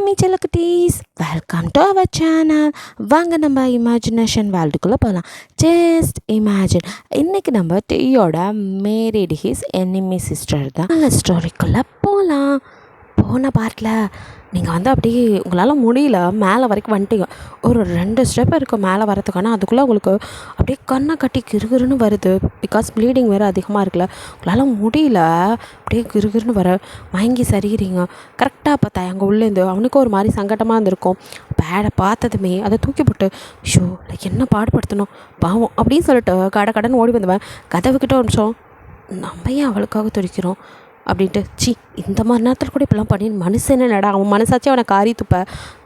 Hi செல்லக்குட்டீஸ், welcome to our channel. வாங்க நம்ம இமேஜினேஷன் வேர்ல்டுக்குள்ளே போகலாம். Just imagine. இன்றைக்கி நம்ம டீயோட மேரிட் ஹிஸ் எனிமி சிஸ்டர் தான் அந்த ஸ்டோரிக்குள்ளே போகலாம். போன பார்ட்டில் நீங்கள் அப்படியே உங்களால் முடியல, மேலே வரைக்கும் வந்துட்டீங்க. ஒரு 2 ஸ்டெப் இருக்குது மேலே வரதுக்கான. அதுக்குள்ளே உங்களுக்கு அப்படியே கண்ணை கட்டி கிருகிருன்னு வருது. பிகாஸ் ப்ளீடிங் வேறு அதிகமாக இருக்குல்ல, உங்களால் முடியல. அப்படியே கிருகிருன்னு வர மயங்கி சரிகிறீங்க. கரெக்டாக பார்த்தா அங்கே உள்ளேருந்து அவனுக்கும் ஒரு மாதிரி சங்கடமாக இருந்திருக்கும். பேடை பார்த்ததுமே அதை தூக்கி போட்டு ஷோ என்ன பாடுபடுத்தணும் பாவம் அப்படின்னு சொல்லிட்டு கடன் ஓடி வந்தவன் கதவுக்கிட்ட ஒரு நிமிஷம், நம்ம ஏன் அவளுக்காக துடிக்கிறோம் அப்படின்ட்டு, இந்த மாதிரி நேரத்தில் கூட இப்படிலாம் பண்ணி மனுஷன் என்னடா, அவன் மனசாச்சும் அவனை காரி துப்ப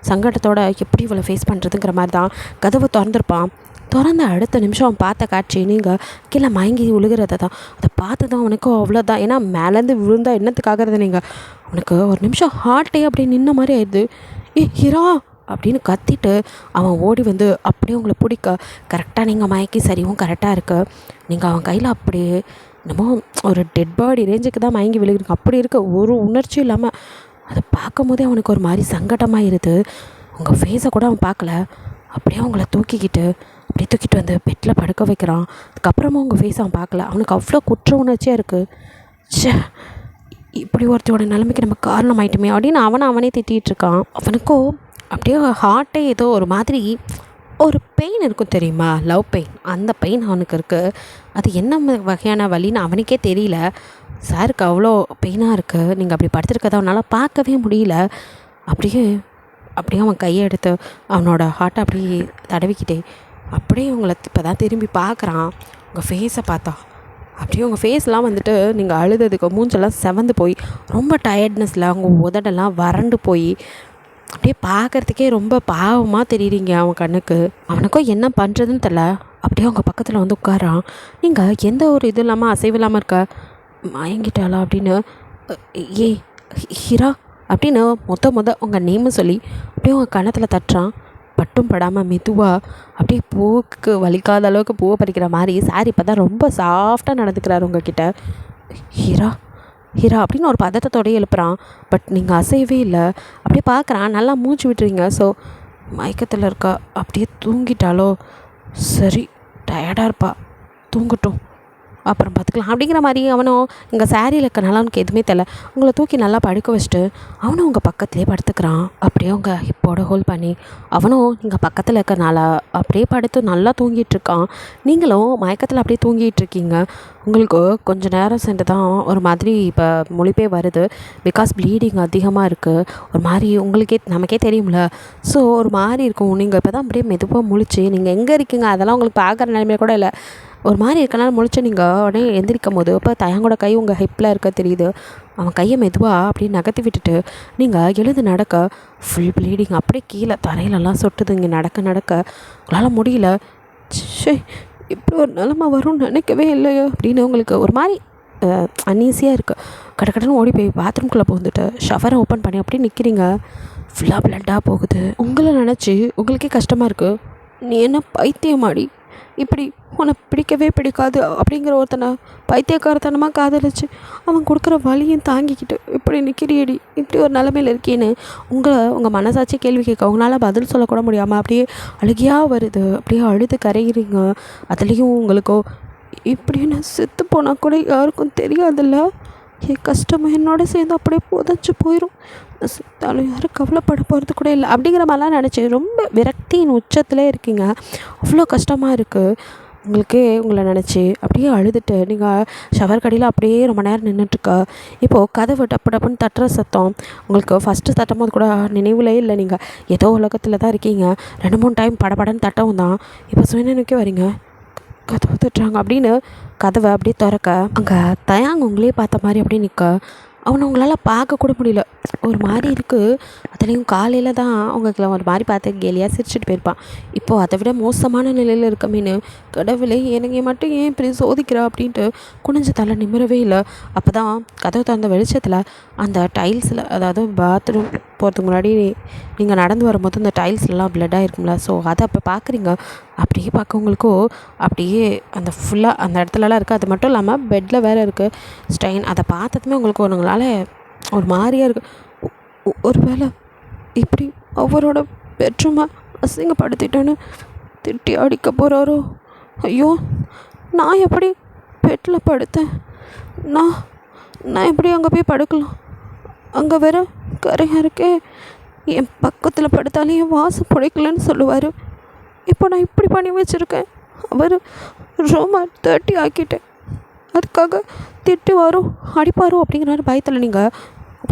சங்கடத்தோட எப்படி இவளை ஃபேஸ் பண்ணுறதுங்கிற மாதிரி தான் கதவை திறந்துருப்பான். திறந்த அடுத்த நிமிஷம் அவன் பார்த்த காட்சி நீங்கள் கீழே மயங்கி விழுகிறத தான். அதை பார்த்து தான் அவனுக்கும் அவ்வளோதான். ஏன்னா மேலேருந்து விழுந்தா என்னத்துக்காகிறது நீங்கள். அவனுக்கு ஒரு நிமிஷம் ஹார்ட்டே அப்படியே நின்ன மாதிரி ஆயிடுது. ஹீரா அப்படின்னு கத்திட்டு அவன் ஓடி வந்து அப்படியே உங்களை பிடிக்க கரெக்டாக நீங்கள் மயக்கி சரிவும் கரெக்டாக இருக்கு. நீங்கள் அவன் கையில் அப்படியே என்னமோ ஒரு டெட் பாடி ரேஞ்சுக்கு தான் மயங்கி விழுகிறீங்க. அப்படி இருக்க ஒரு உணர்ச்சி இல்லாமல் அதை பார்க்கும் போதே அவனுக்கு ஒரு மாதிரி சங்கடமாயிருது. உங்கள் ஃபேஸை கூட அவன் பார்க்கல. அப்படியே அவங்கள தூக்கிட்டு வந்து பெட்டில் படுக்க வைக்கிறான். அதுக்கப்புறமா உங்கள் ஃபேஸை அவன் பார்க்கல. அவனுக்கு அவ்வளோ குற்ற உணர்ச்சியாக இருக்குது. இப்படி ஒருத்தரோட நிலைமைக்கு நம்ம காரணம் ஆகிட்டுமே அப்படின்னு அவனே திட்டிகிட்டு இருக்கான். அவனுக்கும் அப்படியே ஹார்ட்டே ஏதோ ஒரு மாதிரி ஒரு பெயின் இருக்கும் தெரியுமா, லவ் பெயின். அந்த பெயின் அவனுக்கு இருக்குது. அது என்ன வகையான வலின்னு அவனுக்கே தெரியல. சாருக்கு அவ்வளோ பெயினாக இருக்குது. நீங்கள் அப்படி படுத்துருக்கதை அவனால் பார்க்கவே முடியல. அப்படியே அவன் கையை எடுத்து அவனோட ஹார்ட்டை அப்படியே தடவிக்கிட்டே அப்படியே உங்களை இப்போ தான் திரும்பி பார்க்குறான். உங்கள் ஃபேஸை பார்த்தா அப்படியே உங்கள் ஃபேஸ்லாம் வந்துட்டு நீங்கள் அழுததுக்கு மூஞ்செல்லாம் செவந்து போய் ரொம்ப டயர்ட்னஸில் அவங்க உதடெல்லாம் வறண்டு போய் அப்படியே பார்க்குறதுக்கே ரொம்ப பாவமாக தெரியுறீங்க அவன் கண்ணுக்கு. அவனுக்கும் என்ன பண்ணுறதுன்னு தெரில. அப்படியே அவங்க பக்கத்தில் வந்து உட்காரான். நீங்கள் எந்த ஒரு இது இல்லாமல் அசைவு இல்லாமல் இருக்க, மயங்கிட்டாளா அப்படின்னு, ஹீரா அப்படின்னு மொத உங்கள் நேமை சொல்லி அப்படியே உங்கள் கன்னத்தில் தட்டுறான். பட்டும் படாமல் மெதுவாக அப்படியே பூவுக்கு வலிக்காத அளவுக்கு பூவை பறிக்கிற மாதிரி சார் இப்போ தான் ரொம்ப சாஃப்டாக நடந்துக்கிறாரு உங்ககிட்ட. ஹீரா அப்படின்னு ஒரு பதட்டத்தோடய எழுப்புறான். பட் நீங்கள் அசையவே இல்லை. அப்படியே பார்க்குறான். நல்லா மூச்சு விட்டுறீங்க. ஸோ மயக்கத்தில் இருக்கா, அப்படியே தூங்கிட்டாலோ, சரி டயர்டாக இருப்பா, தூங்கட்டும், அப்புறம் பார்த்துக்கலாம் அப்படிங்கிற மாதிரி அவனும் இங்கே சாரியில் இருக்கனால அவனுக்கு எதுவுமே தெரியல. உங்களை தூக்கி நல்லா படுக்க வச்சுட்டு அவனும் உங்கள் பக்கத்துலேயே படுத்துக்கிறான். அப்படியே அவங்க ஹிப்போட ஹோல்ட் பண்ணி அவனும் நீங்கள் பக்கத்தில் இருக்கனால அப்படியே படுத்து நல்லா தூங்கிட்டு இருக்கான். நீங்களும் மயக்கத்தில் அப்படியே தூங்கிட்டு இருக்கீங்க. உங்களுக்கு கொஞ்சம் நேரம் சென்று தான் ஒரு மாதிரி இப்போ முழிப்பே வருது. பிகாஸ் ப்ளீடிங் அதிகமாக இருக்குது. ஒரு மாதிரி நமக்கே தெரியும்ல. ஸோ ஒரு மாதிரி இருக்கும். நீங்கள் இப்போ தான் அப்படியே மெதுவாக முழிச்சு நீங்கள் எங்கே இருக்கீங்க அதெல்லாம் உங்களுக்கு பார்க்குற நிலைமையில கூட இல்லை. ஒரு மாதிரி இருக்கனால முழிச்சு நீங்கள் உடனே எந்திரிக்கும் போது இப்போ தயங்கோட கை உங்கள் ஹிப்பில் இருக்க தெரியுது. அவன் கையை மெதுவாக அப்படியே நகர்த்தி விட்டுட்டு நீங்கள் எழுந்து நடக்க ஃபுல் ப்ளீடிங் அப்படியே கீழே தரையிலலாம் சொட்டுது. இங்கே நடக்க உங்களால் முடியல. இப்படி ஒரு நிலமை வரும்னு நினைக்கவே இல்லையோ அப்படின்னு உங்களுக்கு ஒரு மாதிரி அன்ஈஸியாக இருக்குது. கடன்னு ஓடி போய் பாத்ரூம்குள்ளே போந்துட்டு ஷவரை ஓப்பன் பண்ணி அப்படியே நிற்கிறீங்க. ஃபுல்லாக பிளட்டாக போகுது. உங்களை நினச்சி உங்களுக்கே கஷ்டமாக இருக்குது. நீ என்ன பைத்தியமாடி, இப்படி உனக்கு பிடிக்கவே பிடிக்காது அப்படிங்கிற ஒருத்தனை பைத்தியக்காரத்தனமாக காதலிச்சு அவன் கொடுக்குற வலியும் தாங்கிக்கிட்டு இப்படி நிற்கிறியடி, இப்படி ஒரு நிலமையில் இருக்கேன்னு உங்கள் மனசாட்சி கேள்வி கேட்க உங்களால் பதில் சொல்லக்கூட முடியாமல் அப்படியே அழுகியாக வருது. அப்படியே அழுது கரைகிறீங்க. அதுலேயும் உங்களுக்கோ இப்படின்னு செத்து போனால் கூட யாருக்கும் தெரியாதில்ல. என் கஷ்டம் என்னோட சேர்ந்து அப்படியே புதைச்சி போயிடும். செத்தாலும் யாரும் கவலைப்பட போகிறது கூட இல்லை அப்படிங்கிற மாதிரிலாம் நினச்சி ரொம்ப விரக்தியின் உச்சத்தில் இருக்கீங்க. அவ்வளோ கஷ்டமாக இருக்குது உங்களை நினச்சி. அப்படியே அழுதுட்டு நீங்கள் ஷவர் கடியில் அப்படியே ரொம்ப நேரம் நின்றுட்டுருக்கா. இப்போது கதவு டப்புன்னு தட்டுற சத்தம் உங்களுக்கு ஃபஸ்ட்டு தட்டும் போது கூட நினைவுலே இல்லை. நீங்கள் ஏதோ உலகத்தில் தான் இருக்கீங்க. 2-3 டைம் படபடன்னு தட்டவும் தான் இப்போ சுயநினைக்க வரீங்க. கதவு தட்டுறாங்க அப்படின்னு கதவை அப்படியே திறக்க அங்கே தயாங்க உங்களே பார்த்த மாதிரி அப்படியே நிற்க அவனை உங்களால் பார்க்க கூட முடியல. ஒரு மாதிரி இருக்குது. அதுலேயும் காலையில் தான் அவங்களுக்கு ஒரு மாதிரி பார்த்து கேலியாக சிரிச்சுட்டு போயிருப்பான். இப்போது அதை விட மோசமான நிலையில் இருக்க மீன் கடவுளே எனக்கு மட்டும் ஏன் இப்படி சோதிக்கிறா அப்படின்ட்டு குனிஞ்ச தலை நிமிரவே இல்லை. அப்போ தான் கதவு திறந்த வெளிச்சத்தில் அந்த டைல்ஸில், அதாவது பாத்ரூம் போகிறதுக்கு முன்னாடி நீங்கள் நடந்து வரும்போது அந்த டைல்ஸ்லாம் பிளட்டாக இருக்கும்ல. ஸோ அதை அப்போ பார்க்குறீங்க. அப்படியே பார்க்கவங்களுக்கும் அப்படியே அந்த ஃபுல்லாக அந்த இடத்துலலாம் இருக்குது. அது மட்டும் இல்லாமல் பெட்டில் வேறு இருக்குது ஸ்டெயின். அதை பார்த்ததுமே உங்களுக்கு உங்களால் ஒரு மாதிரியாக இருக்குது. ஒரு வேளை இப்படி அவரோட பெட்ரூமை அசிங்கப்படுத்திட்டேன்னு திட்டி அடிக்க போகிறாரோ? ஐயோ, நான் எப்படி பெட்டில் படுத்தேன்? நான் நான் எப்படி அங்கே போய் படுக்கலாம்? அங்கே வேற கரையாக இருக்கே. என் பக்கத்தில் படுத்தாலே என் வாசம் பிடிக்கலன்னு சொல்லுவார். இப்போ நான் இப்படி பண்ணி வச்சுருக்கேன். அவர் ரொம்ப 30 ஆக்கிட்டேன். அதுக்காக திட்டுவாரோ அடிப்பாரோ அப்படிங்கிற பயத்தில் நீங்கள்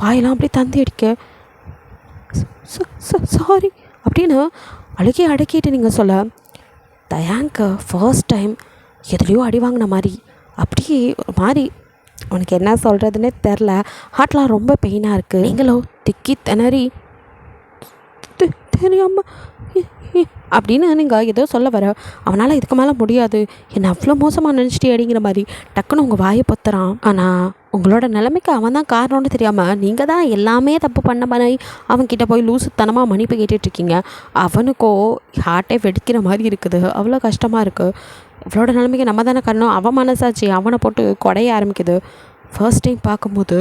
வாயெல்லாம் அப்படி தந்தி அடிக்க சாரி அப்படின்னு அழுகி அடக்கிட்டு நீங்கள் சொல்ல, தயாங்க ஃபர்ஸ்ட் டைம் எதுலேயோ அடி வாங்கின மாதிரி அப்படியே ஒரு மாதிரி உனக்கு என்ன சொல்கிறதுனே தெரில. ஹார்ட்லாம் ரொம்ப பெயினாக இருக்குது. நீங்களோ திக்கி திணறி தெரியாமல் அப்படின்னு நீங்கள் ஏதோ சொல்ல வர, அவனால் இதுக்கு மேலே முடியாது, என்னை அவ்வளோ மோசமாக நினச்சிட்டே அப்படிங்கிற மாதிரி டக்குன்னு உங்கள் வாயை பொத்துறான். ஆனால் உங்களோட நிலைமைக்கு அவன் தான் காரணம்னு தெரியாமல் நீங்கள் தான் எல்லாமே தப்பு பண்ண மாதிரி அவன்கிட்ட போய் லூசுத்தனமாக மன்னிப்பு கேட்டுட்ருக்கீங்க. அவனுக்கோ ஹார்ட்டே வெடிக்கிற மாதிரி இருக்குது. அவ்வளோ கஷ்டமாக இருக்குது. இவளோட நிலைமைக்கு நம்ம தானே காரணம். அவன் மனசாச்சு அவனை போட்டு குடைய ஆரம்பிக்குது. ஃபர்ஸ்ட் டைம் பார்க்கும்போது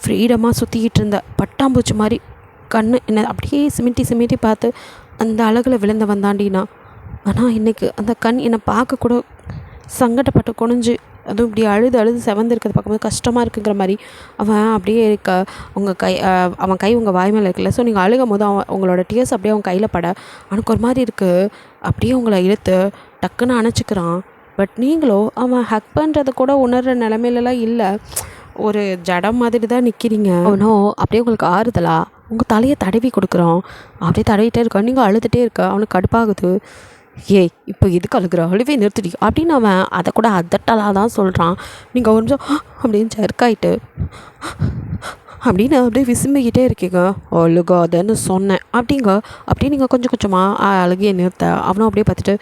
ஃப்ரீடமாக சுற்றிக்கிட்டு இருந்த பட்டாம்பூச்சி மாதிரி கண்ணு என்னை அப்படியே சிமிட்டி பார்த்து அந்த அழகில் விழுந்த வந்தாண்டினா. ஆனால் இன்றைக்கி அந்த கண் என்னை பார்க்கக்கூட சங்கடப்பட்டு குனிஞ்சு அதுவும் இப்படி அழுது செவந்திருக்கிறது பார்க்கும்போது கஷ்டமாக இருக்குங்கிற மாதிரி அவன் அப்படியே உங்கள் அவன் கை உங்கள் வாய் மேலே இருக்குல்ல. ஸோ நீங்கள் அழுகும் போது உங்களோட டியர்ஸ் அப்படியே அவன் கையில் பட அவனுக்கு ஒரு மாதிரி இருக்குது. அப்படியே உங்களை இழுத்து டக்குன்னு அணைச்சிக்கிறான். பட் நீங்களோ அவன் ஹக் பண்ணுறதை கூட உணர்கிற நிலமையிலலாம் இல்லை. ஒரு ஜடம் மாதிரி தான் நிற்கிறீங்க. அவனோ அப்படியே உங்களுக்கு ஆறுதலா உங்கள் தலையை தடவி கொடுக்குறான். அப்படியே தடவிட்டே இருக்கான். நீங்கள் அழுதுகிட்டே இருக்க. அவனுக்கு கடுப்பாகுது. ஏய், இப்போ எதுக்கு அழுகுற, அழுவே நிறுத்திடி அப்படின்னு அவன் அதை கூட அதட்டலாக தான் சொல்கிறான். நீங்கள் ஒரு நிமிஷம் அப்படின்னு சர்க்காயிட்டு அப்படின்னு அப்படியே விசும்பிக்கிட்டே இருக்கீங்க. அழுகாதன்னு சொன்னேன் அப்படியே நீங்கள் கொஞ்சம் கொஞ்சமாக அழுகிய நிறுத்த அவனும் அப்படியே பார்த்துட்டு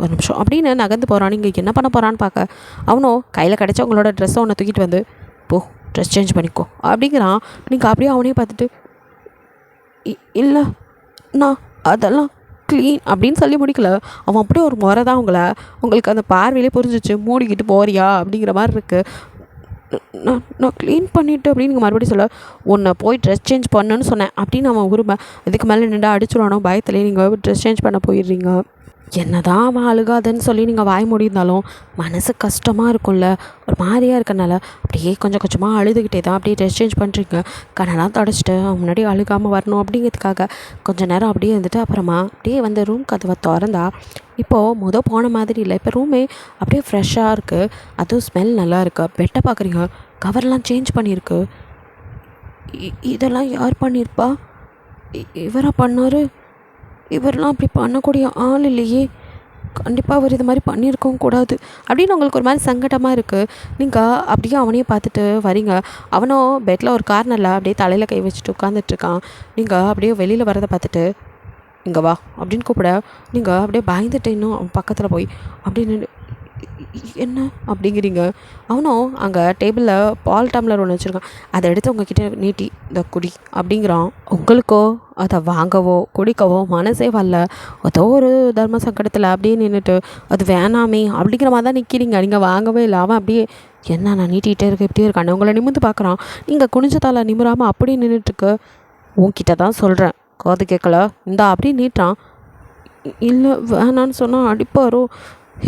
ஒரு நிமிஷம் அப்படின்னு நகர்ந்து போகிறான். நீங்கள் என்ன பண்ண போகிறான்னு பார்க்க அவனோ கையில் கிடச்சா உங்களோட ட்ரெஸ்ஸை ஒன்று தூக்கிட்டு வந்து போ ட்ரெஸ் சேஞ்ச் பண்ணிக்கோ அப்படிங்கிறான். நீங்கள் அப்படியே அவனே பார்த்துட்டு இல்லை நான் அதெல்லாம் க்ளீன் அப்படின்னு சொல்லி முடிக்கல. அவன் அப்படியே ஒரு முறை தான் உங்களுக்கு அந்த பார்வையிலே புரிஞ்சிச்சு. மூடிக்கிட்டு போறியா அப்படிங்கிற மாதிரி இருக்குது. நான் க்ளீன் பண்ணிவிட்டு அப்படின்னு நீங்கள் மறுபடியும் சொல்ல, உன்னை போய் ட்ரெஸ் சேஞ்ச் பண்ணுன்னு சொன்னேன் அப்படின்னு அவன் உரிமை. இதுக்கு மேலே நின்று அடிச்சுடுவானோ பயத்துலேயே நீங்கள் ட்ரெஸ் சேஞ்ச் பண்ண போயிடுறீங்க. என்ன தான் அவன் அழுகாதுன்னு சொல்லி நீங்கள் வாய் முடிந்தாலும் மனசு கஷ்டமாக இருக்கும்ல. ஒரு மாதிரியாக இருக்கனால அப்படியே கொஞ்சம் கொஞ்சமாக அழுதுகிட்டே தான் அப்படியே ட்ரெஸ் சேஞ்ச் பண்ணுறீங்க. கண்ணெல்லாம் தொடச்சிட்டு முன்னாடி அழுகாமல் வரணும் அப்படிங்கிறதுக்காக கொஞ்சம் நேரம் அப்படியே இருந்துட்டு அப்புறமா அப்படியே வந்து ரூம் கதவை திறந்தா இப்போது போன மாதிரி இல்லை. இப்போ ரூமே அப்படியே ஃப்ரெஷ்ஷாக இருக்குது. அதுவும் ஸ்மெல் நல்லா இருக்குது. பெட்டை பார்க்குறீங்க, கவர்லாம் சேஞ்ச் பண்ணியிருக்கு. இதெல்லாம் யார் பண்ணியிருப்பா? இவராக பண்ணார்? இவரெலாம் அப்படி பண்ணக்கூடிய ஆள் இல்லையே. கண்டிப்பாக அவர் இது மாதிரி பண்ணியிருக்கவும் கூடாது அப்படின்னு உங்களுக்கு ஒரு மாதிரி சங்கடமாக இருக்குது. நீங்கள் அப்படியே அவனையே பார்த்துட்டு வரீங்க. அவனும் பெட்டில் ஒரு கார்னரில் அப்படியே தலையில் கை வச்சுட்டு உட்காந்துட்ருக்கான். நீங்கள் அப்படியே வெளியில் வரதை பார்த்துட்டு இங்கே வா அப்படின்னு கூப்பிட நீங்கள் அப்படியே பயந்துட்டு இன்னும் அவன் பக்கத்தில் போய் அப்படின்னு என்ன அப்படிங்கிறீங்க. அவனும் அங்கே டேபிளில் பால் டம்ளர் ஒன்று வச்சுருக்கான். அதை எடுத்து உங்ககிட்ட நீட்டி இந்த குடி அப்படிங்கிறான். உங்களுக்கோ அதை வாங்கவோ குடிக்கவோ மனசே வரல. ஏதோ ஒரு தர்ம சங்கடத்தில் அப்படியே நின்றுட்டு அது வேணாமே அப்படிங்கிற மாதிரி தான் நிற்கிறீங்க. நீங்கள் வாங்கவே இல்லை. அவன் அப்படியே என்ன நான் நீட்டிகிட்டே இருக்க இப்படியே இருக்கான். உங்களை நிமிர்ந்து பார்க்குறான். நீங்கள் குனிஞ்சதால் நிமிராமல் அப்படியே நின்றுட்டுருக்கு. உன்கிட்ட தான் சொல்கிறேன், காது கேட்கல, இந்தா அப்படியே நீட்டான். இல்லை வேணான்னு சொன்னால் அடிப்பாரோ.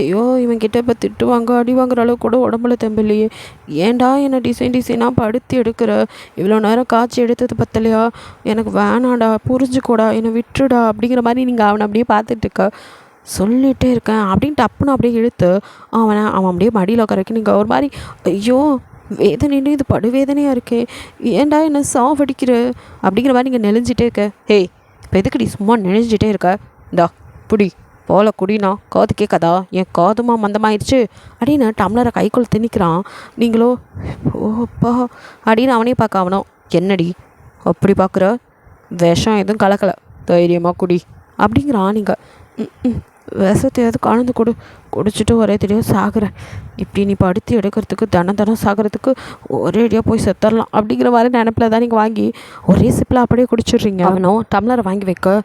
ஐயோ, இவன்கிட்ட இப்போ திட்டுவாங்க அடி வாங்குற அளவு கூட உடம்புல தெம்பில்லையே. ஏன்டா என்னை டிசைனாக படுத்தி எடுக்கிற? இவ்வளோ நேரம் காய்ச்சி எடுத்தது பத்தலையா? எனக்கு வேணாடா, புரிஞ்சுக்கூடா, என்னை விட்டுடா அப்படிங்கிற மாதிரி நீங்கள் அவனை அப்படியே பார்த்துட்ருக்க. சொல்லிகிட்டே இருக்கேன் அப்படின்னு டப்புன்னு அப்படியே இழுத்து அவன் அப்படியே மடியில் உட்காரக்கு நீங்கள் ஒரு மாதிரி ஐயோ வேதனைன்னு இது படுவேதனையாக இருக்கே, ஏன்டா என்ன சாவடிக்கிற அப்படிங்கிற மாதிரி நீங்கள் நெளிஞ்சிட்டே இருக்க. ஹேய், இப்போ எதுக்குடி சும்மா நெளிஞ்சிட்டே இருக்க? இந்தா புடி போல குடினா, காது கேட்காதா? என் காதுமா மந்தமாயிடுச்சு அப்படின்னு டம்ளரை கைக்குள் திணிக்கிறான். நீங்களோ ஓப்பா அப்படின்னு அவனே பார்க்க அவனோ என்னடி அப்படி பார்க்குற? விஷம் எதுவும் கலக்கலை, தைரியமாக குடி அப்படிங்கிறான். நீங்கள் விஷத்தையாவது கலந்து குடிச்சிட்டு ஒரே தெரியும் சாகுறேன். இப்படி நீ படுத்தி எடுக்கிறதுக்கு தனம் சாகிறதுக்கு ஒரே அடியாக போய் செத்துடலாம் அப்படிங்கிற மாதிரி நினைப்பில் தான் நீங்கள் வாங்கி ஒரே சிப்பில் அப்படியே குடிச்சிடுறீங்க. அவனும் டம்ளரை வாங்கி வைக்க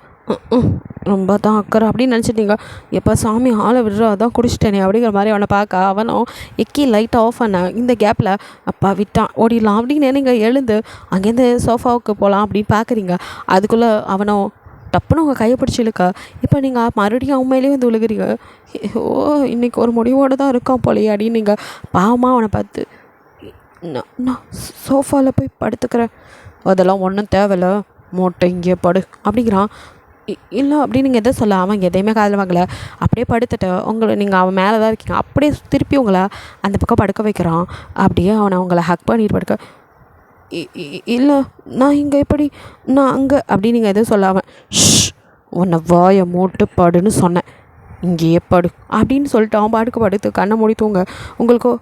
ம் ரொம்ப தான் அக்கறை அப்படின்னு நினச்சிட்டீங்க. எப்போ சாமி ஆளை விடுறா அதான் குடிச்சிட்டேனே அப்படிங்கிற மாதிரி அவனை பார்க்க அவனும் எக்கி லைட்டாக ஆஃப் பண்ண இந்த கேப்பில் அப்பா விட்டான் ஓடிடலாம் அப்படின்னு நீங்கள் எழுந்து அங்கேருந்து சோஃபாவுக்கு போகலாம் அப்படின்னு பார்க்குறீங்க. அதுக்குள்ளே அவனும் டப்புன்னு உங்கள் கையை பிடிச்சி இழுக்க இப்போ நீங்கள் மறுபடியும் உண்மையிலேயே வந்து விழுகிறீங்க. ஓ இன்றைக்கி ஒரு முடிவோடு தான் இருக்கான் போலையே அப்படின்னு நீங்கள் பாவமாக அவனை பார்த்து நான் சோஃபாவில் போய் படுத்துக்கிறேன். அதெல்லாம் ஒன்றும் தேவையில்ல மூட்டை இங்கே படு அப்படிங்கிறான். இல்லை அப்படின்னு நீங்கள் எதை சொல்ல அவன் எதையுமே காதில் வாங்கலை. அப்படியே படுத்துட்டு நீங்கள் அவன் மேலே தான் இருக்கீங்க அப்படியே திருப்பி உங்களை அந்த பக்கம் படுக்க வைக்கிறான். அப்படியே அவனை அவங்கள ஹக் பண்ணிட்டு படுக்க இல்லை நான் இங்கே எப்படி நான் அங்கே அப்படின்னு நீங்கள் எதுவும் சொல்ல அவன் உன்னை வாயை மூட்டு படுன்னு சொன்னேன் இங்கேயே படு அப்படின்னு சொல்லிட்டு அவன் பாடுக்கு படுத்து கண்ணை மூடி தூங்க. உங்களுக்கோ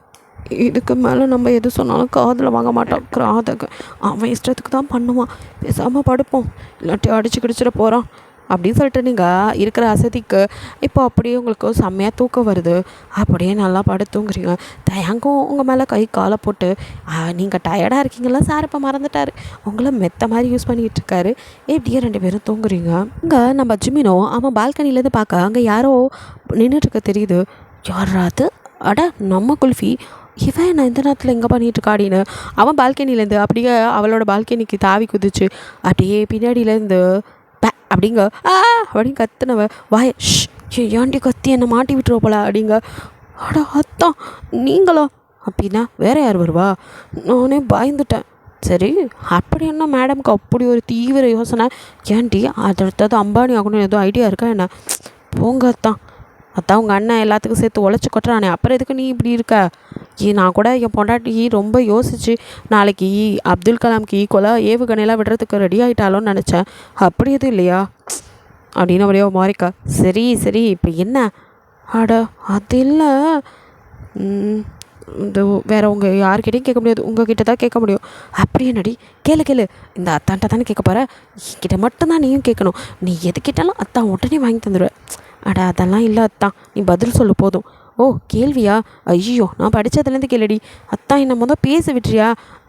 இதுக்கு மேலே நம்ம எது சொன்னாலும் காதில் வாங்க மாட்டான் கிராதக அவன் இஷ்டத்துக்கு தான் பண்ணுவான் பேசாமல் படுப்போம் இல்லாட்டி அடிச்சு கிடிச்சிட போகிறான் அப்படின்னு சொல்லிட்டு நீங்கள் இருக்கிற அசதிக்கு இப்போ அப்படியே உங்களுக்கு செம்மையாக தூக்கம் வருது. அப்படியே நல்லா படுத்துங்கிறீங்க. தயங்கும் உங்கள் மேலே கை காலை போட்டு நீங்கள் டயர்டாக இருக்கீங்களா சார் இப்போ மறந்துட்டார் உங்களை மெத்த மாதிரி யூஸ் பண்ணிகிட்டு இருக்காரு. எப்படியே 2 பேரும் தூங்குறீங்க. இங்கே நம்ம ஜிமினோ அவன் பால்கனிலேருந்து பார்க்க அங்கே யாரோ நின்றுட்டுருக்க தெரியுது. யாராது அட நம்ம குல்ஃபி இவன் நான் இந்த நேரத்தில் எங்கே பண்ணிகிட்ருக்கா அப்படின்னு அவன் பால்கனிலேருந்து அப்படியே அவளோட பால்கனிக்கு தாவி குதிச்சு அப்படியே பின்னாடியிலேருந்து அப்படிங்க அப்படின்னு கத்துனவ வாய ஏன்டி கத்தி என்னை மாட்டி விட்டுருவ போல அப்படிங்க. அட அத்தான் நீங்களா அப்படின்னா வேற யார் வருவா? நானே பயந்துட்டேன். சரி அப்படி என்ன மேடம்க்கு அப்படி ஒரு தீவிர யோசனை ஏன்டி அடுத்தது அம்பானி ஆகணும்னு எதுவும் ஐடியா இருக்கா என்ன? போங்க அத்தான் உங்கள் அண்ணன் எல்லாத்துக்கும் சேர்த்து உழைச்சி கொட்டுறானே அப்புறம் எதுக்கு நீ இப்படி இருக்க? நான் கூட என் பொண்டாட்டி ரொம்ப யோசிச்சு நாளைக்கு அப்துல் கலாம்க்கு ஈக்குவலாக ஏவுகணையெல்லாம் விடுறதுக்கு ரெடி ஆகிட்டாலோன்னு நினச்சேன். அப்படி எதுவும் இல்லையா அப்படின்னு அப்படியே மாறிக்கா. சரி இப்போ என்ன? அட அது இல்லை இந்த வேறு உங்கள் யார்கிட்டையும் கேட்க முடியாது உங்ககிட்ட தான் கேட்க முடியும். அப்படி என்னடி கேளு இந்த அத்தான்ட்ட தானே கேட்க போகிற என்கிட்ட மட்டும்தான் நீயும் கேட்கணும். நீ எது கேட்டாலும் அத்தான் உடனே வாங்கி தந்துடுவேன். அட அதெல்லாம் இல்லை அத்தான் நீ பதில் சொல்லு போதும். ஓ கேள்வியா? ஐயோ நான் படித்ததுலேருந்து கேளுடி. அத்தான் என்ன மொதல் பேச விட்டுறியா?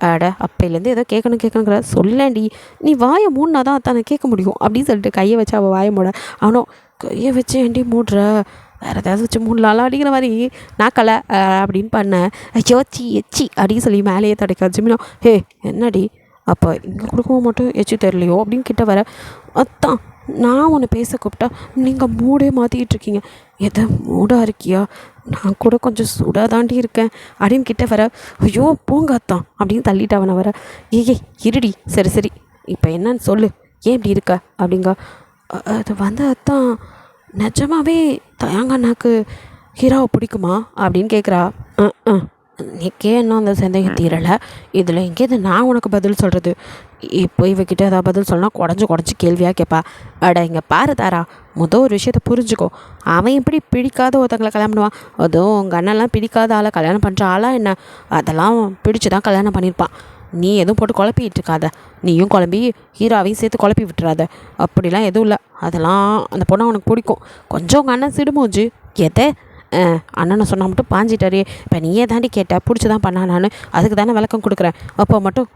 அட அப்பையிலேருந்து ஏதோ கேட்கணுங்கிற சொல்லேண்டி. நீ வாயை மூடினா தான் அத்தான் நான் கேட்க முடியும் அப்படின்னு சொல்லிட்டு கையை வச்சு அவள் வாயை மூட. அவனோ கையை வச்சு ஏண்டி மூடுற வேறு ஏதாவது வச்சு மூடலாம் அப்படிங்கிற மாதிரி நாக்கலை அப்படின்னு பண்ணேன். ஐயோ எச்சி அப்படின்னு சொல்லி மேலேயே தடைக்க ஜிமினோ ஹே என்னடி அப்போ இங்கே கொடுக்கவும் மட்டும் எச்சி தெரியலையோ அப்படின்னு கிட்ட வர. அத்தான் நான் ஒன்று பேச கூப்பிட்டா நீங்கள் மூடே மாற்றிக்கிட்டு இருக்கீங்க. எதை மூடாக இருக்கியா? நான் கூட கொஞ்சம் சூடாக தாண்டி இருக்கேன் அப்படின்னு கிட்ட வர. ஐயோ போங்க அத்தான் அப்படின்னு தள்ளிட்டு அவனை வர. ஏய் இருடி சரி இப்போ என்னன்னு சொல்லு ஏன் இப்படி இருக்க அப்படிங்க. அது அத்தான் நிஜமாவே தயங்கண்ணாக்கு ஹீரோவை பிடிக்குமா அப்படின்னு கேட்குறா. நீக்கே இன்னும் அந்த சந்தேகம் தீரலை. இதில் எங்கேருந்து நான் உனக்கு பதில் சொல்கிறது? இப்போ இவகிட்ட ஏதாவது பதில் சொன்னால் குடஞ்சி கேள்வியாக கேட்பா. அட இங்கே பாரு தாரா ஒரு விஷயத்த புரிஞ்சுக்கோ. அவன் எப்படி பிடிக்காத ஒருத்தங்களை கல்யாணம் பண்ணுவான்? அதுவும் உங்கள் அண்ணெல்லாம் பிடிக்காத ஆளை கல்யாணம் பண்ணுற ஆளாக என்ன? அதெல்லாம் பிடிச்சி தான் கல்யாணம் பண்ணியிருப்பான். நீ எதுவும் போட்டு குழப்பிட்டு இருக்காத. நீயும் குழம்பி ஹீரோவையும் சேர்த்து குழப்பி விட்டுறாத. அப்படிலாம் எதுவும் இல்லை. அதெல்லாம் அந்த பொண்ணை அவனுக்கு பிடிக்கும். கொஞ்சம் உங்கள் அண்ணன் சிடுமோச்சு எதை அண்ணனை சொன்னால் மட்டும் பாஞ்சிட்டாரே. இப்போ நீயே தாண்டி கேட்ட பிடிச்சி தான் பண்ணா நான் அதுக்கு தானே விளக்கம் கொடுக்குறேன். அப்போ மட்டும்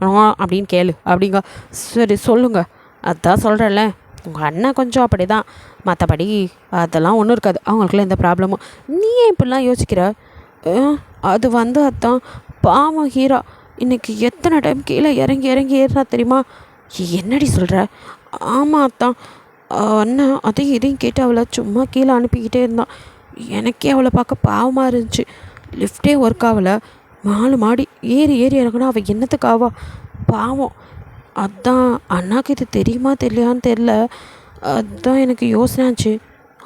அப்படின்னு கேளு அப்படிங்க. சரி சொல்லுங்க. அதான் சொல்கிறேன்ல உங்கள் அண்ணன் கொஞ்சம் அப்படி தான். மற்றபடி அதெல்லாம் ஒன்றும் இருக்காது. அவங்களுக்குள்ள எந்த ப்ராப்ளமும். நீ ஏன் இப்படிலாம் யோசிக்கிற? அது அதான் பாவம் ஹீரோ இன்றைக்கி எத்தனை டைம் கீழே இறங்கி ஏறினா தெரியுமா? என்னடி சொல்கிற? ஆமாம் அத்தான் அண்ணன் அதையும் இதையும் கேட்டு அவளை சும்மா கீழே அனுப்பிக்கிட்டே இருந்தான். எனக்கே அவளை பார்க்க பாவமாக இருந்துச்சு. லிஃப்டே ஒர்க் ஆகலை. 4 மாடி ஏறி இறங்கினா அவள் என்னத்துக்காவா பாவம். அதான் அண்ணாக்கு இது தெரியுமா தெரியலையான்னு தெரில. அதுதான் எனக்கு யோசனைச்சு.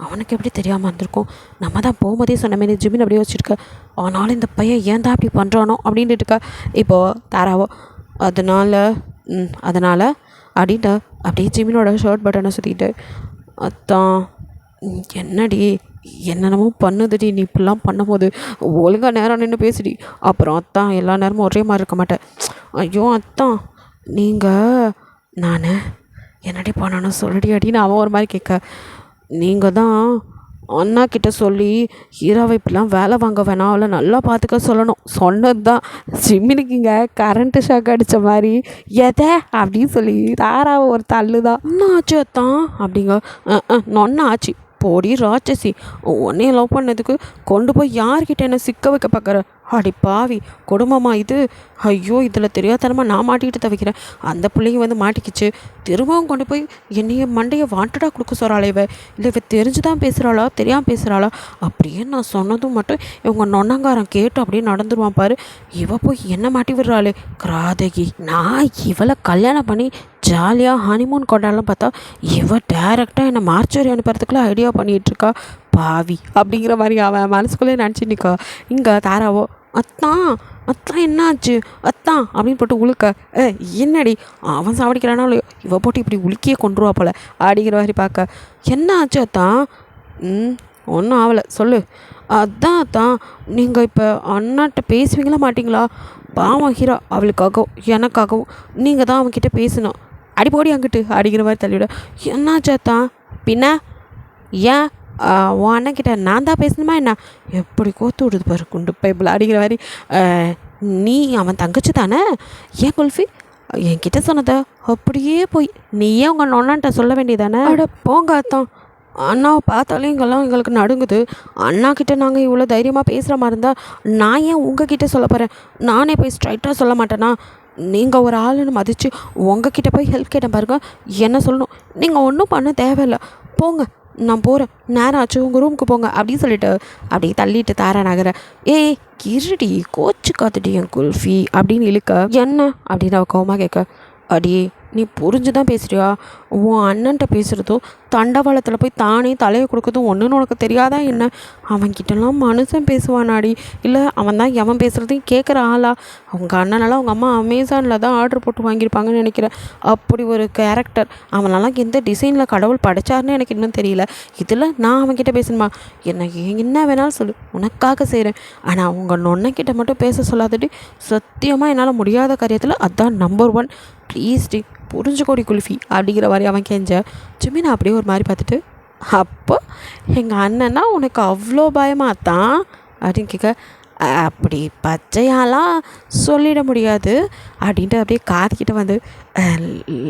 அவனுக்கு எப்படி தெரியாமல் இருந்திருக்கும்? நம்ம தான் போகும்போதே சொன்ன மாரி ஜிமின் அப்படியே வச்சுருக்க. ஆனாலும் இந்த பையன் ஏன் தான் அப்படி பண்ணுறானோ அப்படின்ட்டு இருக்கா இப்போது தாராவோ. அதனால் அப்படின்ட்டு அப்படியே ஜிமினோட ஷர்ட் பட்டனை சுற்றிக்கிட்டு அதான் என்னடி என்னென்னமோ பண்ணுதுடி நீ இப்படிலாம் பண்ணும்போது ஒழுங்காக நேரம் நின்று பேசுடி. அப்புறம் அத்தான் எல்லா நேரமும் ஒரே மாதிரி இருக்க மாட்டேன். ஐயோ அத்தான் நான் என்னடி பண்ணணும் சொல்லடி அப்படின்னு அவன் ஒரு மாதிரி கேட்க. நீங்கள் தான் அண்ணா கிட்ட சொல்லி ஹீரோவை இப்படிலாம் வேலை வாங்க வேணாம், அவளை நல்லா பார்த்துக்க சொல்லணும். சொன்னது தான் ஜிம்மினிக்குங்க கரண்ட்டு ஷாக் அடித்த மாதிரி எதை அப்படின்னு சொல்லி தாராவை ஒரு தள்ளு தான். என்ன ஆச்சு அத்தான் அப்படிங்க. நொன்ன ஆச்சு போடி ராட்சசி, உன்னைய லவ் பண்ணதுக்கு கொண்டு போய் யார்கிட்ட என்ன சிக்க வைக்க பார்க்குற? அடி பாவி, குடும்பமா இது? ஐயோ, இதில் தெரியாதனமாக நான் மாட்டிக்கிட்டு தவிக்கிறேன். அந்த பிள்ளைங்க வந்து மாட்டிக்கிச்சு, திரும்பவும் கொண்டு போய் என்னைய மண்டையை வாண்டடாக கொடுக்க சொல்கிறாளே இவ. இல்லை இவ தெரிஞ்சு தான் பேசுகிறாளா தெரியாமல் பேசுகிறாளா? அப்படியே நான் சொன்னதும் மட்டும் இவங்க நொன்னங்காரன் கேட்டு அப்படியே நடந்துருவான் பாரு. இவ போய் என்ன மாட்டி விடுறாளே கிராதகி. நான் இவளை கல்யாணம் பண்ணி ஜாலியாக ஹனிமூன் கொண்டாடலாம் பார்த்தா இவ டேரெக்டாக என்னை மார்ச்சரி அனுப்புறதுக்குள்ளே ஐடியா பண்ணிகிட்ருக்கா பாவி அப்படிங்கிற மாதிரி அவன் மனசுக்குள்ளே நினச்சி நிற்கா. இங்கே தாராவோ அத்தான் அத்தான் என்னாச்சு அத்தான் அப்படின்னு போட்டு உழுக்க. என்னடி அவன் சாவடிக்கிறானோ இல்லையோ இவ போட்டு இப்படி உலுக்கியே கொண்டுருவா போல அப்படிங்கிற மாதிரி பார்க்க. என்ன ஆச்சு அத்தான்? ஒன்றும் ஆகலை சொல்லு. அதான் நீங்கள் இப்போ அண்ணாட்ட பேசுவீங்களா மாட்டிங்களா? பாவம் ஹீரா, அவளுக்காகவும் எனக்காகவும் நீங்கள் தான் அவன்கிட்ட பேசணும். அடி போடி அங்கிட்டு அப்படிங்கிற மாதிரி தள்ளிவிட. என்னாச்சு அத்தான்? பின்ன ஏன் உன் அண்ணன்கிட்ட நான் தான் பேசணுமா என்ன? எப்படி கோத்து விடுது பாரு குண்டு பைப்பில் அப்படிங்கிற மாதிரி. நீ அவன் தங்கச்சி தானே? ஏன் குல்ஃபி என்கிட்ட சொன்னதை அப்படியே போய் நீயே உங்கள் நொன்னான்ட்ட சொல்ல வேண்டியதானே? அட போங்க அத்தான், அண்ணாவை பார்த்தாலே எங்களுக்கு நடுங்குது. அண்ணாக்கிட்ட நாங்கள் இவ்வளோ தைரியமாக பேசுகிற மாதிரி இருந்தால் நான் ஏன் உங்ககிட்ட சொல்ல போகிறேன்? நானே போய் ஸ்ட்ரைட்டாக சொல்ல மாட்டேனா? நீங்கள் ஒரு ஆளுன்னு மதித்து உங்ககிட்ட போய் ஹெல்ப் கேட்டேன் பாருங்க, என்ன சொல்லணும்? நீங்கள் ஒன்றும் பண்ண தேவையில்லை, போங்க நான் போகிறேன், நேரம் ஆச்சு, உங்கள் ரூமுக்கு போங்க அப்படின்னு சொல்லிட்டு அப்படியே தள்ளிட்டு தாரா நகர. ஏய் இருடி, கோச்சு காத்துடி என் குல்ஃபி அப்படின்னு இழுக்க. என்ன அப்படின்னு அவ கோவமாக கேட்க. அடியே நீ புரிஞ்சு தான் பேசுகிறியா? உன் அண்ணன்ட்ட பேசுகிறதும் தண்டவாளத்தில் போய் தானே தலையை கொடுக்கறதும் ஒன்றுன்னு உனக்கு தெரியாதா என்ன? அவன்கிட்டலாம் மனுஷன் பேசுவானாடி, இல்லை அவன் தான் எவன் பேசுகிறதையும் கேட்குற ஆளா? அவங்க அண்ணனால அவங்க அம்மா அமேசானில் தான் ஆர்டர் போட்டு வாங்கியிருப்பாங்கன்னு நினைக்கிறேன். அப்படி ஒரு கேரக்டர். அவனெல்லாம் எந்த டிசைனில் கடவுள் படைச்சாருன்னு எனக்கு இன்னும் தெரியல. இதில் நான் அவன்கிட்ட பேசணுமா? என்ன வேணாலும் சொல்லு, உனக்காக செய்கிறேன். ஆனால் உங்கள் நொன்னைக்கிட்ட மட்டும் பேச சொல்லாதடி, சத்தியமாக என்னால் முடியாத காரியத்தில் அதுதான் நம்பர் 1. ப்ளீஸ் டி புரிஞ்சுக்கோடி குல்ஃபி அப்படிங்கிற மாதிரி அவன் கெஞ்ச. ஜிமின் அப்படியே ஒரு மாதிரி பார்த்துட்டு, அப்போ எங்கள் அண்ணன்னா உனக்கு அவ்வளோ பயமாக தான் அப்படின்னு கேட்க. அப்படி பச்சையாலாம் சொல்லிட முடியாது அப்படின்ட்டு அப்படியே காதுக்கிட்ட வந்து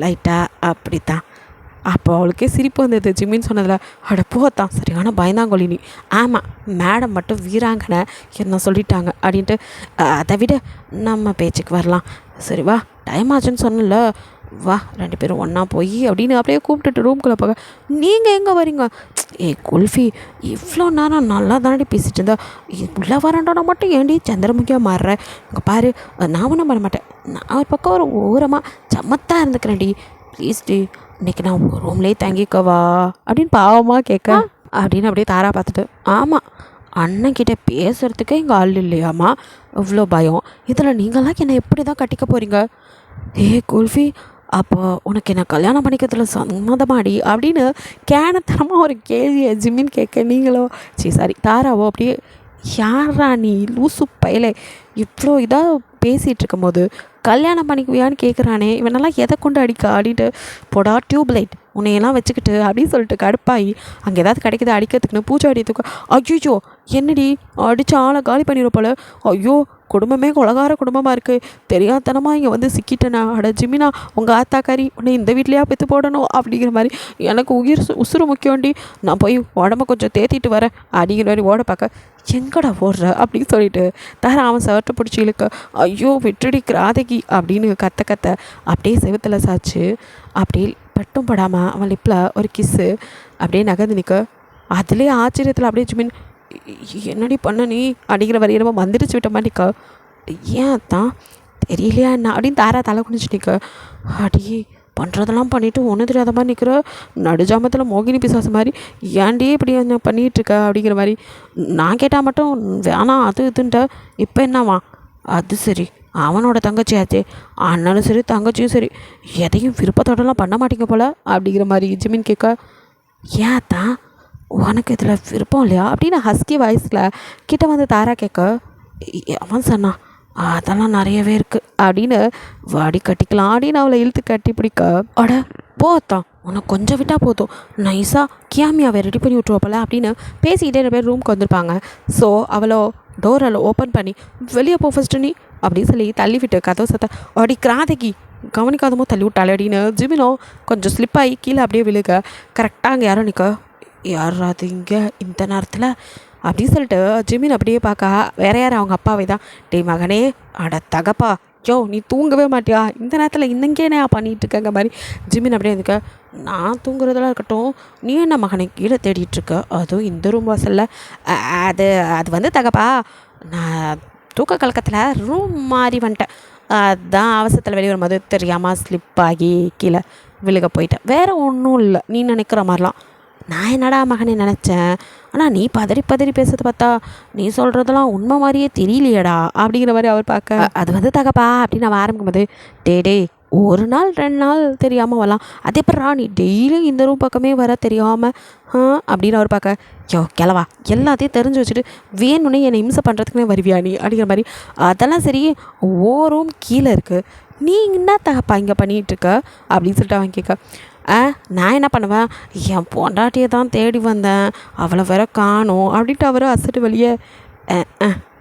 லைட்டாக அப்படி தான். அப்போ அவளுக்கே சிரிப்பு வந்தது ஜிம்மின்னு சொன்னதில். அட போத்தான் சரியான பயந்தாங்கொழி நீ. ஆமாம், மேடம் மட்டும் வீராங்கனை என்ன சொல்லிட்டாங்க அப்படின்ட்டு. அதை விட நம்ம பேச்சுக்கு வரலாம். சரி வா, டைம் ஆச்சுன்னு சொன்னல, வா 2 பேரும் ஒன்றா போய் அப்படின்னு அப்படியே கூப்பிட்டுட்டு ரூம்குள்ளே போக. நீங்கள் எங்கே வரீங்க? குல்ஃபி இவ்வளோ நேரம் நல்லா தானடி பேசிகிட்டு இருந்தா, உள்ளே வரண்டோன்னா மட்டும் ஏண்டி சந்திரமுகியாக மாறுறேன்? இங்கே பாரு, நான் ஒன்றும் பண்ண மாட்டேன், நான் ஒரு பக்கம் ஒரு ஓரமாக சமத்தாக இருந்துக்கிறேன்டி, ப்ளீஸ் டி இன்றைக்கி நான் ரூம்லேயே தங்கிக்கவா அப்படின்னு பாவமாக கேட்க. அப்படின்னு அப்படியே தாரா பார்த்துட்டு, ஆமாம் அண்ணன்கிட்ட பேசுகிறதுக்கே இங்கே ஆள் இல்லையாம்மா, இவ்வளோ பயம். இதில் நீங்களாம் என்னை எப்படி தான் கட்டிக்க போகிறீங்க? குல்ஃபி அப்போ உனக்கு என்ன கல்யாணம் பண்ணிக்கிறதுல சம்மதமாடி அப்படின்னு கேனத்தனமாக ஒரு கேள்வியை ஜிம்மின்னு கேட்க. நீங்களோ சாரி தாராவோ அப்படியே, யாரா நீ லூசு பயலே, இவ்வளோ இதாக பேசிகிட்டு இருக்கும்போது கல்யாணம் பண்ணிக்குவியான்னு கேட்குறானே, இவனெல்லாம் எதை கொண்டு அடிக்க அப்படின்ட்டு. போடா டியூப்லைட், உன்னையெல்லாம் வச்சுக்கிட்டு அப்படின்னு சொல்லிட்டு கடுப்பாகி அங்கே ஏதாவது கிடைக்கிது அடிக்கிறதுக்குன்னு பூஜை அடித்துக்கோ. ஐயோ என்னடி அடித்து ஆளை காலி பண்ணிடுற போல. ஐயோ குடும்பமே கொலகார குடும்பமாக இருக்குது, தெரியாதனமாக இங்கே வந்து சிக்கிட்டேனா? அட ஜிமினா, உங்கள் ஆத்தாக்காரி உன்னை இந்த வீட்லையா பெற்று போடணும் அப்படிங்கிற மாதிரி. எனக்கு உசுறு முக்கியம்டி, நான் போய் உடம்ப கொஞ்சம் தேத்திட்டு வரேன் அப்படிங்கிற மாதிரி ஓட பார்க்க. எங்கடா ஓடுற அப்படின்னு சொல்லிட்டு தாரா அவன் சவட்டை பிடிச்சி இழுக்க. ஐயோ விட்டுடி கிராதகி அப்படின்னு கத்த அப்படியே செவத்தில் சாச்சு. அப்படியே பட்டும் படாமல் அவன் லிப்பில் ஒரு கிஸ்ஸு அப்படியே நகர்ந்து நிற்க. அதுலேயே ஆச்சரியத்தில் அப்படியே ஜிமின், என்னடி பண்ண நீ அப்படிங்கிற வரைய நம்ம வந்துடுச்சு விட்ட மாதிரி நிற்க. ஏன் தான் தெரியலையா என்ன அப்படின்னு தாரா தலை குனிச்சு நிற்க. அடி பண்ணுறதெல்லாம் பண்ணிவிட்டு ஒன்றும் தெரியாத மாதிரி நிற்கிற, நடுஜாமத்தில் மோகினி பிசாசு மாதிரி ஏன்டி இப்படி என்ன பண்ணிகிட்ருக்க அப்படிங்கிற மாதிரி. நான் கேட்டால் மட்டும் வேணாம் அது இதுன்ட்ட, இப்போ என்னவா? அது சரி, அவனோட தங்கச்சி ஆச்சே, அண்ணனும் சரி தங்கச்சியும் சரி எதையும் விருப்பத்தோடலாம் பண்ண மாட்டீங்க போல் அப்படிங்கிற மாதிரி ஜிமின் கேட்க. ஏன் தான் உனக்கு இதில் விருப்பம் இல்லையா அப்படின்னு ஹஸ்கி வாய்ஸில் கிட்ட வந்து தாரா கேட்க. அவன் சொன்னான் அதெல்லாம் நிறையவே இருக்குது அப்படின்னு வாடி கட்டிக்கலாம் அப்படின்னு அவளை இழுத்து கட்டி பிடிக்க. அட போத்தான் உனக்கு கொஞ்சம் விட்டால் போதும் நைஸாக கியாமியாவை ரெடி பண்ணி விட்ருவோப்பல அப்படின்னு பேசிக்கிட்டே 2 பேர் ரூமுக்கு வந்திருப்பாங்க. ஸோ அவளோ டோரில் ஓப்பன் பண்ணி வெளியே போ ஃபஸ்ட்டு நீ அப்படின்னு சொல்லி தள்ளி விட்டு கதவை சத்த அடி கிராதகி கவனிக்காதமோ தள்ளி விட்டாள் அப்படின்னு ஜிமினோ கொஞ்சம் ஸ்லிப்பாகி கீழே அப்படியே விழுக கரெக்டாக அங்கே யாரோ நிற்க யாராது இங்கே இந்த நேரத்தில் அப்படின்னு சொல்லிட்டு ஜிமின் அப்படியே பார்க்க வேற யார் அவங்க அப்பாவை தான் டே மகனே அட தகப்பா யோ நீ தூங்கவே மாட்டியா இந்த நேரத்தில் இன்னங்கே நான் பண்ணிகிட்டு இருக்கங்க மாதிரி ஜிமின் அப்படியே இருக்க நான் தூங்குறதெல்லாம் இருக்கட்டும் நீ என்ன மகனை கீழே தேடிட்டுருக்க அதுவும் இந்த ரூம் வாசலில் அது அது வந்து தகப்பா நான் தூக்க கலக்கத்தில் ரூம் மாறி வந்துட்டேன் அதுதான் அவசரத்தில் வெளியே வரும்போது தெரியாமல் ஸ்லிப் ஆகி கீழே விழுக போயிட்டேன் வேறு ஒன்றும் இல்லை நீ நினைக்கிற மாதிரிலாம் நான் என்னடா மகனே நினச்சேன் ஆனால் நீ பதறி பதறி பேசுறது பார்த்தா நீ சொல்கிறதெல்லாம் உண்மை மாதிரியே தெரியலையடா அப்படிங்கிற மாதிரி அவர் பார்க்க அது வந்து தகப்பா அப்படின்னு அவன் ஆரம்பிக்கும் போது டே ஒரு நாள் 2 நாள் தெரியாமல் வரலாம் அதே அப்புறம் நீ டெய்லியும் இந்த ரூம் பக்கமே வர தெரியாமல் அப்படின்னு அவர் பார்க்க யோ கிளவா எல்லாத்தையும் தெரிஞ்சு வச்சுட்டு வேணும்னே என்னை இம்சை பண்ணுறதுக்குனே வருவியா நீ அப்படிங்கிற மாதிரி அதெல்லாம் சரி ஓ ரூம் கீழே இருக்குது நீ என்ன தகப்பா இங்கே பண்ணிகிட்ருக்க அப்படின்னு சொல்லிட்டு அவன் கேட்க நான் என்ன பண்ணுவேன் என் பொண்டாட்டியை தான் தேடி வந்தேன் அவளை வேற காணோம் அப்படின்ட்டு அவர் அசட்டு வெளியே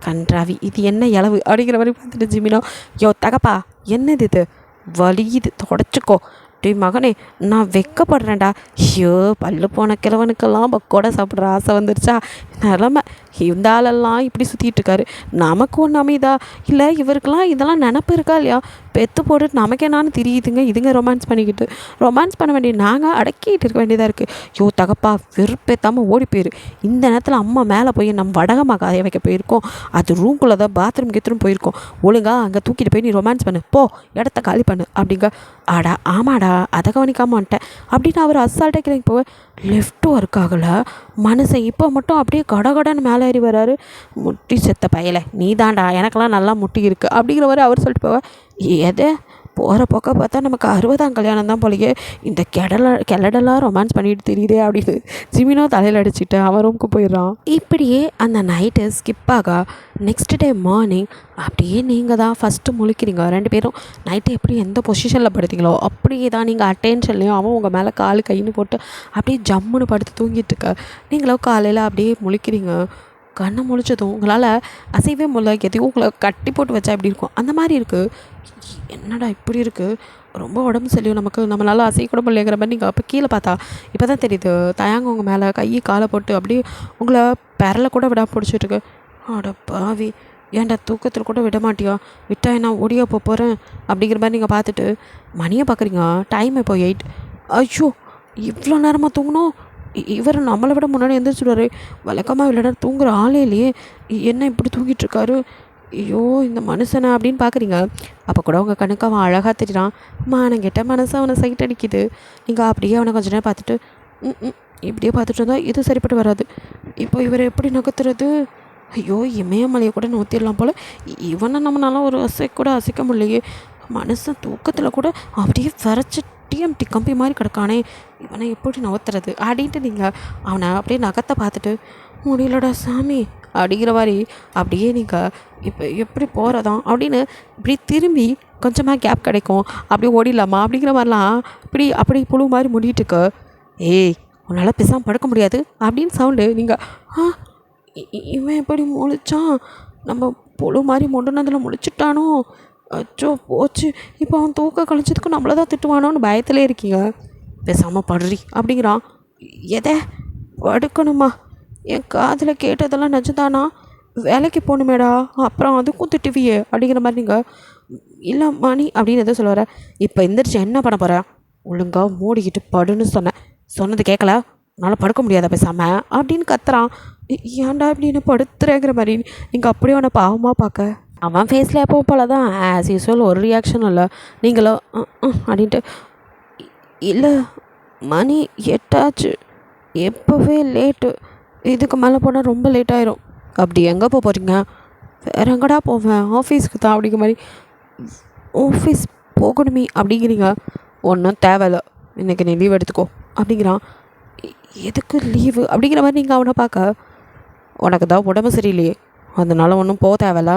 கன்றாவி இது என்ன இளவு அப்படிங்கிற மாதிரி பார்த்துட்டு ஜிமினோ யோ தகப்பா என்னது இது வலியுது தொடச்சிக்கோ டே மகனே நான் வெக்கப்படுறேன்டா ஐயோ பல்லு போன கிழவனுக்கெல்லாம் பக்கோடை சாப்பிட்ற ஆசை வந்துருச்சா நிலமை இந்த ஆளெல்லாம் இப்படி சுற்றிட்டு இருக்காரு நமக்கு ஒன்று அமைதா இல்லை இவருக்கெல்லாம் இதெல்லாம் நினப்பு இருக்கா இல்லையா பெற்று போட்டு நமக்கு என்னான்னு தெரியுதுங்க இதுங்க ரொமான்ஸ் பண்ணிக்கிட்டு ரொமான்ஸ் பண்ண வேண்டிய நாங்கள் அடக்கிட்டு இருக்க வேண்டியதாக இருக்குது யோ தகப்பா வெறுப்பேற்றாமல் ஓடி போயிரு இந்த நேரத்தில் அம்மா மேலே போய் நம்ம வடகமாக காய வைக்க போயிருக்கோம் அது ரூம்குள்ளே தான் பாத்ரூம் கெத்துரும் போயிருக்கோம் ஒழுங்கா அங்கே தூக்கிட்டு போய் நீ ரொமான்ஸ் பண்ணு போ இடத்த காலி பண்ணு அப்படிங்க ஆடா ஆமாடா அதை கவனிக்காம வந்துட்டேன் அப்படின்னு அவர் அசால்ட்டாக கிளம்பி போக லெஃப்ட் ஒர்க் ஆகலை மனுஷன் இப்போ மட்டும் அப்படியே கடகடன்னு மேலே ஏறி வராரு முட்டி செத்த பயலை நீ தாண்டா எனக்கெல்லாம் நல்லா முட்டி இருக்குது அப்படிங்கிற மாதிரி அவர் சொல்லிட்டு போவ எதை போகிற பக்கம் பார்த்தா நமக்கு 60ஆம் கல்யாணம் தான் போலயே இந்த கிளடெல்லாம் ரொமான்ஸ் பண்ணிட்டு தெரியுதே அப்படின்னு ஜிமினோ தலையில் அடிச்சுட்டு அவன் ரூமுக்கு போயிடுறான். இப்படியே அந்த நைட்டு ஸ்கிப் ஆக நெக்ஸ்ட் டே மார்னிங் அப்படியே நீங்கள் தான் ஃபஸ்ட்டு முழிக்கிறீங்க 2 பேரும் நைட்டு எப்படி எந்த பொசிஷனில் படுத்தீங்களோ அப்படியே தான் நீங்கள் அட்டென்ஷன்லேயும் அவன் உங்கள் மேலே கால் கைன்னு போட்டு அப்படியே ஜம்முன்னு படுத்து தூங்கிட்டு இருக்க நீங்களோ காலையில் அப்படியே முழிக்கிறீங்க கண்ணை முழிச்சதும் உங்களால் அசைவே முடியல எதையும் உங்களை கட்டி போட்டு வச்சா எப்படி இருக்கும் அந்த மாதிரி இருக்குது என்னடா இப்படி இருக்குது ரொம்ப உடம்பு சரியும் நமக்கு நம்மளால் அசைய கூட முடியலைங்கிற மாதிரி நீங்கள் அப்போ கீழே பார்த்தா இப்போ தான் தெரியுது தயாங்க உங்கள் மேலே கையை காலை போட்டு அப்படியே உங்களை பெரலை கூட விடாமல் பிடிச்சிட்ருக்கு அட பாவி ஏன்டா தூக்கத்தில் கூட விட மாட்டியா விட்டா நான் ஓடியா போகிறேன் அப்படிங்கிற மாதிரி நீங்கள் பார்த்துட்டு மணியை பார்க்குறீங்க டைம் இப்போ 8 ஐயோ இவ்வளோ நேரமாக தூங்கணும் இவர் நம்மளை விட முன்னாடி எந்திரிச்சுடுவார் வழக்கமாக விளையாட தூங்குற ஆளே இல்லையே என்ன இப்படி தூங்கிட்டுருக்காரு ஐயோ இந்த மனுஷனை அப்படின்னு பார்க்குறீங்க அப்போ கூட உங்கள் கண்ணுக்கு அவன் அழகாக தெரியுறான் மானம் கெட்ட மனசு அவனை சைட் அடிக்குது நீங்கள் அப்படியே அவனை கொஞ்ச நேரம் பார்த்துட்டு இப்படியே பார்த்துட்டு இருந்தால் இது சரிப்பட்டு வராது இப்போ இவரை எப்படி நகர்த்துறது ஐயோ இமயமலையை கூட நோத்திடலாம் போல் இவனை நம்மளால ஒரு கூட அசைக்க முடியலையே மனுஷன் தூக்கத்தில் கூட அப்படியே வரைச்சி டிஎம்டி கம்பி மாதிரி கிடக்கானே இவனை எப்படி நகர்த்துறது அப்படின்ட்டு நீங்கள் அவனை அப்படியே நகத்தை பார்த்துட்டு முடியலடா சாமி அப்படிங்கிற மாதிரி அப்படியே நீங்கள் இப்போ எப்படி போகிறதாம் அப்படின்னு இப்படி திரும்பி கொஞ்சமாக கேப் கிடைக்கும் அப்படியே ஓடிடலாமா அப்படிங்கிற மாதிரிலாம் அப்படி புழு மாதிரி முடிட்டுருக்கு ஏய் உன்னால் பேசாமல் படுக்க முடியாது அப்படின்னு சவுண்டு நீங்கள் இவன் எப்படி முழிச்சான் நம்ம புழு மாதிரி மொண்டுனதில் முழிச்சிட்டானோ அச்சோ போச்சு இப்போ அவன் தூக்க கழிச்சதுக்கு நம்மளை தான் திட்டுவானோன்னு பயத்திலே இருக்கீங்க பேசாமல் படுறி அப்படிங்கிறான் எதை படுக்கணுமா என் காதில் கேட்டதெல்லாம் நிஜதானா வேலைக்கு போகணுமேடா அப்புறம் அதுக்கும் திட்டுவியே அப்படிங்கிற மாதிரி நீங்கள் இல்லை மணி அப்படின்னு எதோ சொல்ல வர இப்போ எந்திரிச்சு என்ன பண்ண போகிறேன் ஒழுங்காக மூடிக்கிட்டு படுன்னு சொன்னது கேட்கல என்னால் படுக்க முடியாத பேசாமல் அப்படின்னு கத்துறான் ஏன்டா இப்படின்னு படுத்துறேங்கிற மாதிரி நீங்கள் அப்படியே அவனை பாவமாக பார்க்க அவன் ஃபேஸில் எப்போ போல தான் ஆஸ் யூஸ்வல் ஒரு ரியாக்ஷனும் இல்லை நீங்களோ அப்படின்ட்டு இல்லை மணி 8 ஆச்சு எப்போவே லேட்டு இதுக்கு மேலே போனால் ரொம்ப லேட் ஆயிரும் அப்படி எங்கே போகிறீங்க வேறு எங்கடா போவேன் ஆஃபீஸ்க்கு தான் அப்படிங்கிற மாதிரி ஆஃபீஸ் போகணுமே அப்படிங்கிறீங்க ஒன்றும் தேவையில்லை இன்றைக்கி நீ லீவ் எடுத்துக்கோ அப்படிங்கிறான் எதுக்கு லீவு அப்படிங்கிற மாதிரி நீங்கள் அவனை பார்க்க உனக்கு தான் உடம்பு சரியில்லையே அதனால் ஒன்றும் போக தேவையில்ல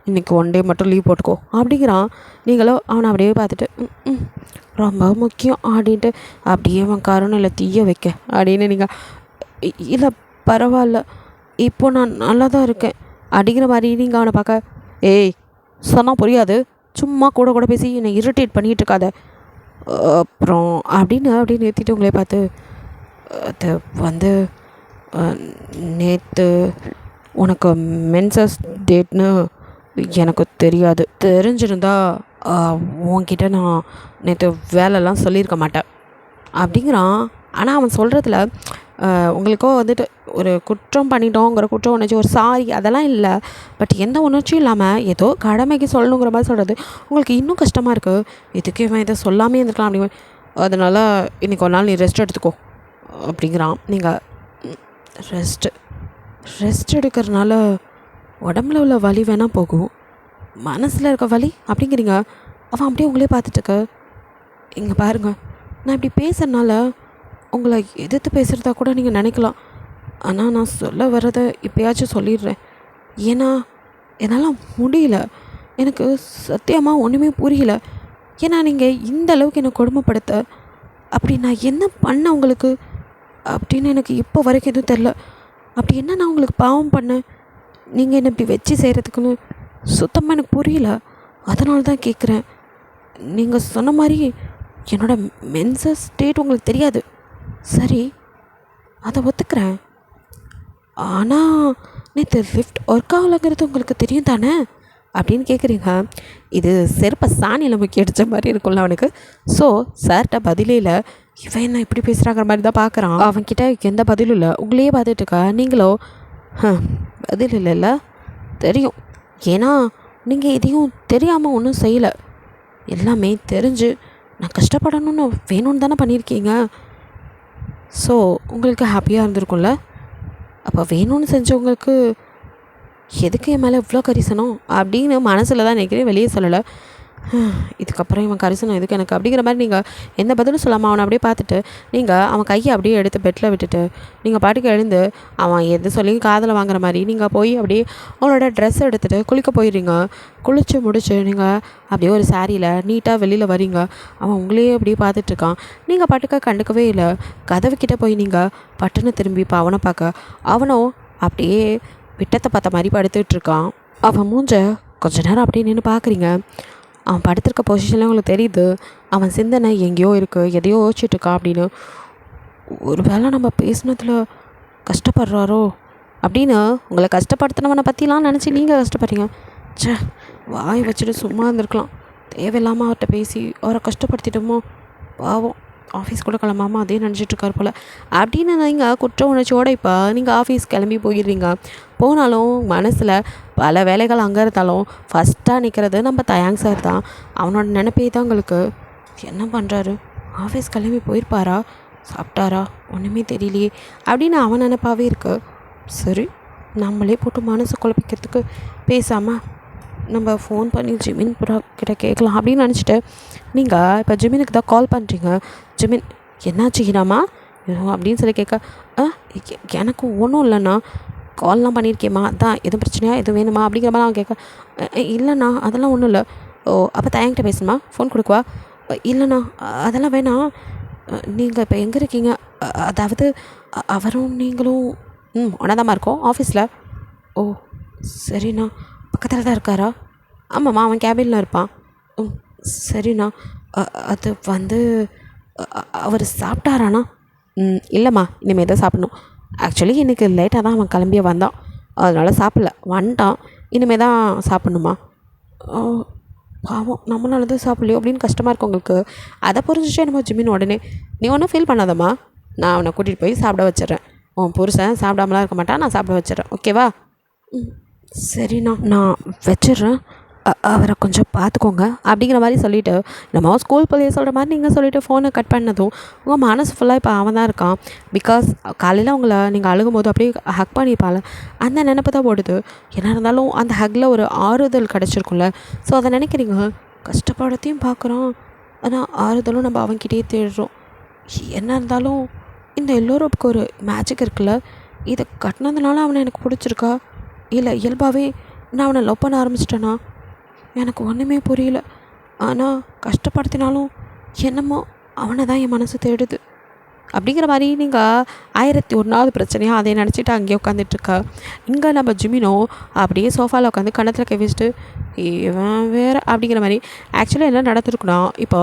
இன்றைக்கி ஒன் டே மட்டும் லீவ் போட்டுக்கோ அப்படிங்கிறான். நீங்களோ அவனை அப்படியே பார்த்துட்டு ரொம்ப முக்கியம் அப்படின்ட்டு அப்படியே அவன் கருணையில் தீய வைக்க அப்படின்னு நீங்கள் இல்லை பரவாயில்ல இப்போ நான் நல்லா தான் இருக்கேன் அப்படிங்கிற மாதிரி நீங்கள் அவனை பார்க்க ஏய் சொன்னால் புரியாது, சும்மா கூட கூட பேசி என்னை இரிட்டேட் பண்ணிகிட்டு இருக்காத அப்புறம் அப்படியே நிறுத்திட்டு உங்களே பார்த்து அது வந்து நேற்று உனக்கு மென்சஸ் டேட்னு எனக்கு தெரியாது, தெரிஞ்சிருந்தா உன்கிட்ட நான் நேற்று வேலைலாம் சொல்லியிருக்க மாட்டேன் அப்படிங்கிறான். ஆனால் அவன் சொல்கிறதுல உங்களுக்கோ வந்துட்டு ஒரு குற்றம் பண்ணிட்டோங்கிற குற்றம் உணர்ச்சி, ஒரு சாரி அதெல்லாம் இல்லை. பட் எந்த உணர்ச்சியும் இல்லாமல் ஏதோ கடமைக்கு சொல்லணுங்கிற மாதிரி சொல்கிறது உங்களுக்கு இன்னும் கஷ்டமாக இருக்குது. எதுக்கு இவன் இதை சொல்லாமே இருந்திருக்கலாம் அப்படிங்க. அதனால் இன்றைக்கி ஒரு நாள் நீ ரெஸ்ட் எடுத்துக்கோ அப்படிங்கிறான். நீங்கள் ரெஸ்ட் எடுக்கிறதுனால உடம்புல உள்ள வலி வேணால் போகும், மனசில் இருக்க வலி அப்படிங்கிறீங்க. அவன் அப்படியே உங்களே பார்த்துட்டுக்க. இங்கே பாருங்கள், நான் இப்படி பேசுறதுனால உங்களை எதிர்த்து பேசுகிறதா கூட நீங்கள் நினைக்கலாம். ஆனால் நான் சொல்ல வர்றதை இப்போயாச்சும் சொல்லிடுறேன். ஏன்னா என்னால் முடியல, எனக்கு சத்தியமாக ஒன்றுமே புரியல. ஏன்னா நீங்கள் இந்த அளவுக்கு என்னை கொடுமைப்படுத்த அப்படி நான் என்ன பண்ண உங்களுக்கு அப்படின்னு எனக்கு இப்போ வரைக்கும் எதுவும் தெரில. அப்படி என்ன நான் உங்களுக்கு பாவம் பண்ணேன் நீங்கள் என்னை இப்படி வச்சு செய்கிறதுக்குன்னு சுத்தமாக எனக்கு புரியல. அதனால தான் கேட்குறேன். நீங்கள் சொன்ன மாதிரி என்னோடய மென்சஸ் ஸ்டேட் உங்களுக்கு தெரியாது, சரி அதை ஒத்துக்கிறேன். ஆனால் நேற்று லிஃப்ட் ஒர்க் ஆகலைங்கிறது உங்களுக்கு தெரியும் தானே அப்படின்னு கேட்குறீங்க. இது செருப்பை சாணியில் முக்கி அடித்த மாதிரி இருக்கும்ல அவனுக்கு. ஸோ சார்கிட்ட பதிலே இல்லை. இவன் என்ன இப்படி பேசுகிறாங்கிற மாதிரி தான் பார்க்குறான். அவன்கிட்ட எந்த பதிலும் இல்லை. உங்களையே பார்த்துட்டுருக்கா. நீங்களோ பதில் இல்லைல்ல, தெரியும். ஏன்னா நீங்கள் எதையும் தெரியாமல் ஒன்றும் செய்யலை, எல்லாமே தெரிஞ்சு நான் கஷ்டப்படணும்னு வேணும்னு தானே பண்ணியிருக்கீங்க. ஸோ உங்களுக்கு ஹாப்பியாக இருந்திருக்கும்ல. அப்போ வேணும்னு செஞ்சவங்களுக்கு எதுக்கு என் மேலே இவ்வளோ கரிசனம் அப்படின்னு மனசில் தான் நினைக்கிறேன், வெளியே சொல்லலை. இதுக்கப்புறம் இவன் கரிசனம் எதுக்கு எனக்கு அப்படிங்கிற மாதிரி நீங்கள் எந்த பதிலும் சொல்லாமல் அவனை அப்படியே பார்த்துட்டு நீங்கள் அவன் கையை அப்படியே எடுத்து பெட்டில் விட்டுட்டு நீங்கள் பாட்டுக்கு எழுந்து அவன் எது சொல்லி காதில் வாங்குற மாதிரி நீங்கள் போய் அப்படியே அவனோட ட்ரெஸ் எடுத்துகிட்டு குளிக்க போயிடுறீங்க. குளித்து முடிச்சு நீங்கள் அப்படியே ஒரு சாரியில் நீட்டாக வெளியில் வரீங்க. அவன் உங்களையே அப்படியே பார்த்துட்ருக்கான். நீங்கள் பாட்டுக்க கண்டுக்கவே இல்லை. கதவுக்கிட்ட போய் நீங்கள் பட்டுன்னு திரும்பி இப்போ அவனை பார்க்க அவனோ அப்படியே விட்டத்தை பார்த்த மாதிரி படுத்துட்ருக்கான். அவன் மூஞ்ச கொஞ்ச நேரம் அப்படியே நின்று பார்க்குறீங்க. அவன் படுத்திருக்க பொசிஷனில் உங்களுக்கு தெரியுது அவன் சிந்தனை எங்கேயோ இருக்குது, எதையோ யோசிச்சுட்ருக்கான் அப்படின்னு. ஒரு வேளை நம்ம பேசினதில் கஷ்டப்படுறாரோ அப்படின்னு உங்களை கஷ்டப்படுத்தினவனை பற்றிலாம் நினச்சி நீங்கள் கஷ்டப்படுறீங்க. சே, வாய் வச்சுட்டு சும்மா இருந்திருக்கலாம், தேவையில்லாமல் அவர்கிட்ட பேசி அவரை கஷ்டப்படுத்திட்டோமோ, பாவம் ஆஃபீஸ் கூட கிளம்பாமல் அதே நினச்சிட்ருக்கார் போல் அப்படின்னு நீங்கள் குற்ற உணர்ச்சியோடு இப்போ நீங்கள் ஆஃபீஸ் கிளம்பி போயிடுறீங்க. போனாலும் மனசில் பல வேலைகள் அங்கே இருந்தாலும் ஃபஸ்ட்டாக நிற்கிறது நம்ம தயாங் சார் தான். அவனோட நினைப்பே தான் உங்களுக்கு. என்ன பண்ணுறாரு, ஆஃபீஸ் கிளம்பி போயிருப்பாரா, சாப்பிட்டாரா, ஒன்றுமே தெரியலையே அப்படின்னு அவன் நினைப்பாவே இருக்கு. சரி, நம்மளே போட்டு மனசு குழப்பிக்கிறதுக்கு பேசாமல் நம்ம ஃபோன் பண்ணி ஜிமின் கிட்ட கேட்கலாம் அப்படின்னு நினச்சிட்டு நீங்கள் இப்போ ஜிமினுக்கு தான் கால் பண்ணுறீங்க. ஜிமின், என்னாச்சு ஹீராமா அப்படின்னு சொல்லி கேட்க, எனக்கு ஒன்றும் இல்லைண்ணா, கால்லாம் பண்ணியிருக்கேம்மா, அதான் எதுவும் பிரச்சனையா, எதுவும் வேணுமா அப்படிங்கிற மாதிரி அவன் கேட்க, இல்லைண்ணா அதெல்லாம் ஒன்றும் இல்லை. ஓ, அப்போ தயங்கிட்ட பேசணுமா, ஃபோன் கொடுக்குவா. இல்லைண்ணா அதெல்லாம் வேணாம், நீங்கள் இப்போ எங்கே இருக்கீங்க, அதாவது அவரும் நீங்களும் ஒன்றாதாம்மா இருக்கோம் ஆஃபீஸில். ஓ சரிண்ணா, பக்கத்தில் தான் இருக்காரா? ஆமாம்மா, அவன் கேபினில் இருப்பான். சரிண்ணா, அது வந்து அவர் சாப்பிட்டாராண்ணா? இல்லைம்மா, இனிமேல் தான் சாப்பிட்ணும். ஆக்சுவலி இன்றைக்கி லேட்டாக தான் அவன் கிளம்பியே வந்தான், அதனால் சாப்பிடல, வந்துட்டான். இனிமேல் தான் சாப்பிட்ணுமா? பாவம், நம்மளால தான் சாப்பிட்லையோ அப்படின்னு கஷ்டமாக இருக்கும் உங்களுக்கு. அதை புரிஞ்சிச்சே நம்ம ஜிமின் உடனே, நீ ஒன்றும் ஃபீல் பண்ணாதம்மா, நான் அவனை கூட்டிகிட்டு போய் சாப்பிட வச்சிட்றேன். உன் புருஷன் சாப்பிடாமலாம் இருக்க மாட்டான், நான் சாப்பிட வச்சிட்றேன், ஓகேவா? சரிண்ணா, நான் வச்சிட்றேன், அவரை கொஞ்சம் பார்த்துக்கோங்க அப்படிங்கிற மாதிரி சொல்லிவிட்டு நம்ம ஸ்கூல் பிள்ளைய சொல்கிற மாதிரி நீங்கள் சொல்லிவிட்டு ஃபோனை கட் பண்ணதும் உங்கள் மனசு ஃபுல்லாக இப்போ அவன் தான் இருக்கான். பிகாஸ் காலையில் அவங்கள நீங்கள் அழுகும் போது அப்படியே ஹக் பண்ணிப்பால, அந்த நினப்பு தான் போடுது. என்ன இருந்தாலும் அந்த ஹக்கில் ஒரு ஆறுதல் கிடச்சிருக்கும்ல. ஸோ அதை நினைக்கிறீங்க, கஷ்டப்படத்தையும் பார்க்குறோம், ஆனால் ஆறுதலும் நம்ம அவன்கிட்டயே தேடுறோம். என்ன இருந்தாலும் இந்த எல்லோருக்கும் ஒரு மேஜிக் இருக்குல்ல, இதை கட்டினதுனால அவனை எனக்கு பிடிச்சிருக்கா, இல்லை இயல்பாகவே நான் அவனை லவ் பண்ண ஆரம்பிச்சிட்டேனா? எனக்கு ஒன்றுமே புரியல. ஆனால் கஷ்டப்படுத்தினாலும் என்னமோ அவனை தான் என் மனசு தேடுது அப்படிங்கிற மாதிரி நீங்கள் 1001வது பிரச்சனையாக அதை நினச்சிட்டு அங்கேயே உட்காந்துட்ருக்கா. இங்கே நம்ம ஜிமினோ அப்படியே சோஃபாவில் உட்காந்து கணத்தில் கை வச்சுட்டு இவன் வேறு அப்படிங்கிற மாதிரி. ஆக்சுவலாக என்ன நடந்திருக்குன்னா, இப்போ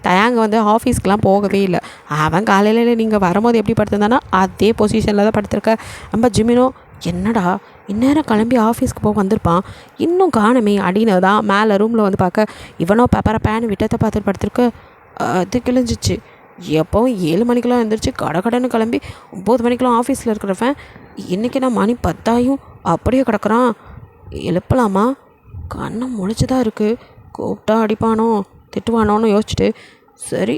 தயாங்க வந்து ஆஃபீஸ்க்கெலாம் போகவே இல்லை. அவன் காலையில் நீங்கள் வரும்போது எப்படி படுத்திருந்தானா அதே பொசிஷனில் தான் படுத்திருக்க. நம்ம ஜிமினோ என்னடா இந்நேரம் கிளம்பி ஆஃபீஸ்க்கு போக வந்திருப்பான், இன்னும் காணுமே அப்படின்னு தான் மேலே ரூமில் வந்து பார்க்க இவனோ பேப்பரை விட்டத்தை பார்த்துட்டு படுத்திருக்க. அது கிழிஞ்சிச்சு. எப்போவும் 7 மணிக்கெலாம் எழுந்திரிச்சு கடன்னு கிளம்பி 9 மணிக்கெலாம் ஆஃபீஸில் இருக்கிறவன் இன்றைக்கி நான் மணி 10 அப்படியே கிடக்குறான். எழுப்பலாமா? கண்ணை முழிச்சு தான் இருக்குது. கூப்பிட்டா அடிப்பானோ திட்டுவானோன்னு யோசிச்சுட்டு, சரி